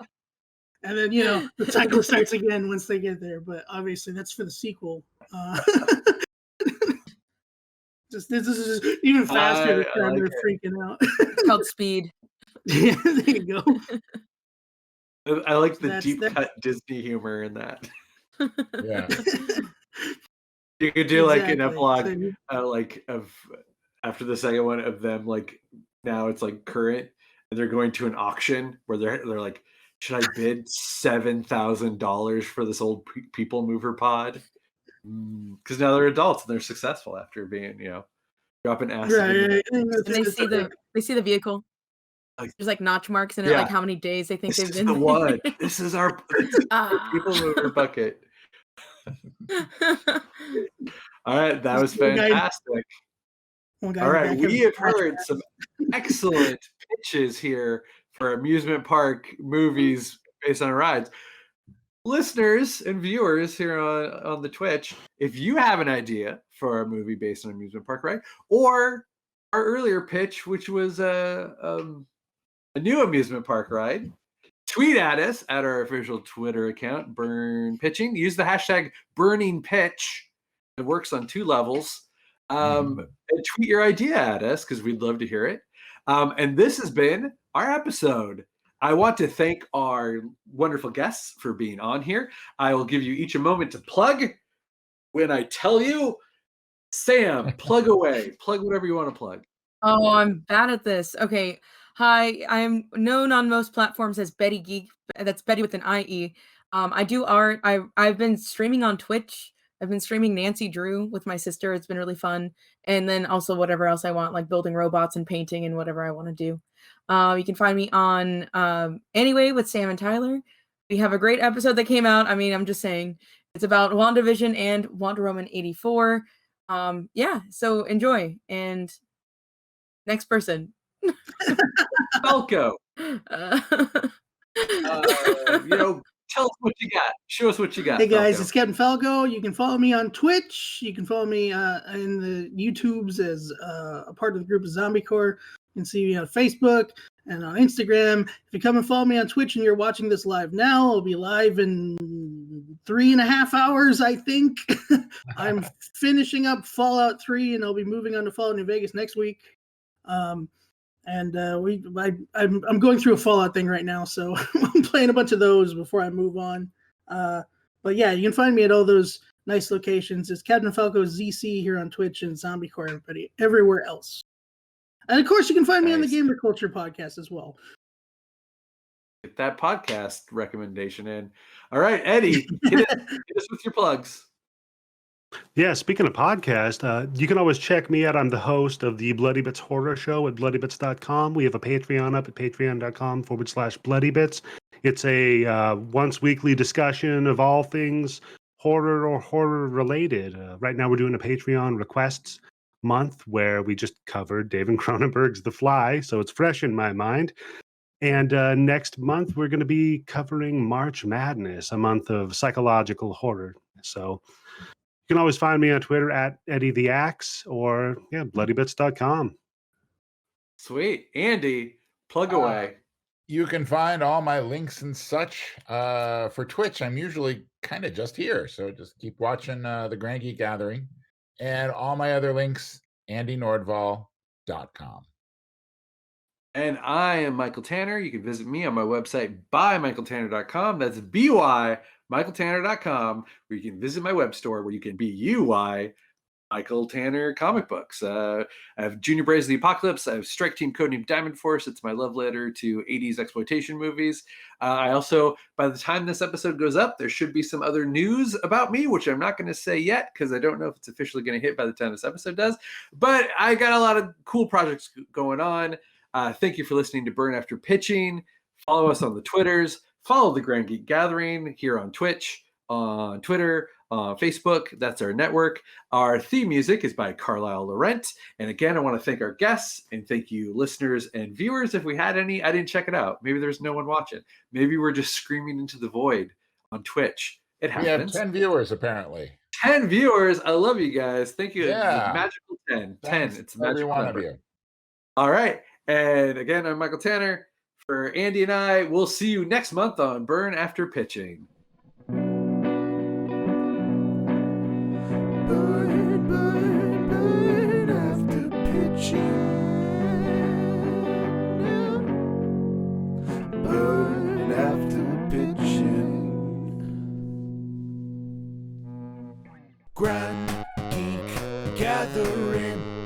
And then, the cycle starts again once they get there. But obviously, that's for the sequel. This is just even faster than they're freaking out. It's called Speed. Yeah, there you go. I like the deep cut Disney humor in that. Yeah. You could do like an epilogue, like of after the second one of them, like now it's like current, and they're going to an auction where they're like, should I bid $7,000 for this old people mover pod? Because now they're adults and they're successful after being, dropping acid. Right. And they see the vehicle. There's like notch marks in it, like how many days they think they've been. This is the one. This is our people mover bucket. All right, that was fantastic. All right, we have heard some excellent pitches here for amusement park movies based on rides. Listeners and viewers here on the Twitch, if you have an idea for a movie based on an amusement park ride, or our earlier pitch, which was a new amusement park ride, tweet at us at our official Twitter account, Burn Pitching. Use the hashtag Burning Pitch. It works on 2 levels. And tweet your idea at us because we'd love to hear it. And this has been our episode. I want to thank our wonderful guests for being on here. I will give you each a moment to plug when I tell you. Sam, plug away. Plug whatever you want to plug. Oh, I'm bad at this. Okay. Hi, I am known on most platforms as BettieGeek. That's Betty with an IE. I do art. I've been streaming on Twitch. I've been streaming Nancy Drew with my sister. It's been really fun. And then also whatever else I want, like building robots and painting and whatever I want to do. You can find me on Anyway with Sam and Tyler. We have a great episode that came out. I mean, I'm just saying. It's about WandaVision and Wonder Woman 84. Yeah, so enjoy. And next person. Falco. Tell us what you got. Show us what you got. Hey guys, Falco. it's Captain Falco. You can follow me on Twitch. You can follow me in the YouTubes as a part of the group of ZombieCorps. You can see me on Facebook and on Instagram. If you come and follow me on Twitch and you're watching this live now, I'll be live in 3.5 hours, I think. I'm finishing up Fallout 3 and I'll be moving on to Fallout New Vegas next week. I'm going through a Fallout thing right now, so I'm playing a bunch of those before I move on. But yeah, you can find me at all those nice locations. It's Captain Falco ZC here on Twitch and ZombieCorps everybody everywhere else. And of course, you can find me on the Gamer Culture podcast as well. Get that podcast recommendation in. All right, Eddie, hit us with your plugs. Yeah, speaking of podcast, you can always check me out. I'm the host of the Bloodybits Horror Show at bloodybits.com. We have a Patreon up at patreon.com/bloodybits. It's a once weekly discussion of all things horror or horror related. Right now we're doing a Patreon requests month where we just covered David Cronenberg's The Fly, so it's fresh in my mind. And next month we're going to be covering March Madness, a month of psychological horror. So you can always find me on Twitter at Eddie the Axe or bloodybits.com. Sweet. Andy, plug away. You can find all my links and such for Twitch. I'm usually kind of just here, so just keep watching the Grand Geek Gathering. And all my other links, andynordvall.com. And I am Michael Tanner. You can visit me on my website, buymichaeltanner.com. That's BYMichaelTanner.com, where you can visit my web store where you can BUY Michael Tanner comic books. I have Junior Braves of the Apocalypse. I have Strike Team Codename Diamond Force. It's my love letter to 80s exploitation movies. I also, by the time this episode goes up, there should be some other news about me, which I'm not going to say yet because I don't know if it's officially going to hit by the time this episode does. But I got a lot of cool projects going on. Thank you for listening to Burn After Pitching. Follow us on the Twitters. Follow the Grand Geek Gathering here on Twitch, on Twitter, on Facebook. That's our network. Our theme music is by Carlisle Laurent. And again, I want to thank our guests and thank you listeners and viewers. If we had any, I didn't check it out. Maybe there's no one watching. Maybe we're just screaming into the void on Twitch. It happens. We have 10 viewers, apparently. 10 viewers. I love you guys. Thank you. Yeah. It's a magical 10. Thanks 10. It's a magical every one number. of you. All right. And again, I'm Michael Tanner. For Andy and I, we'll see you next month on Burn After Pitching. Burn after pitching. Burn after pitching. Grand Geek Gathering.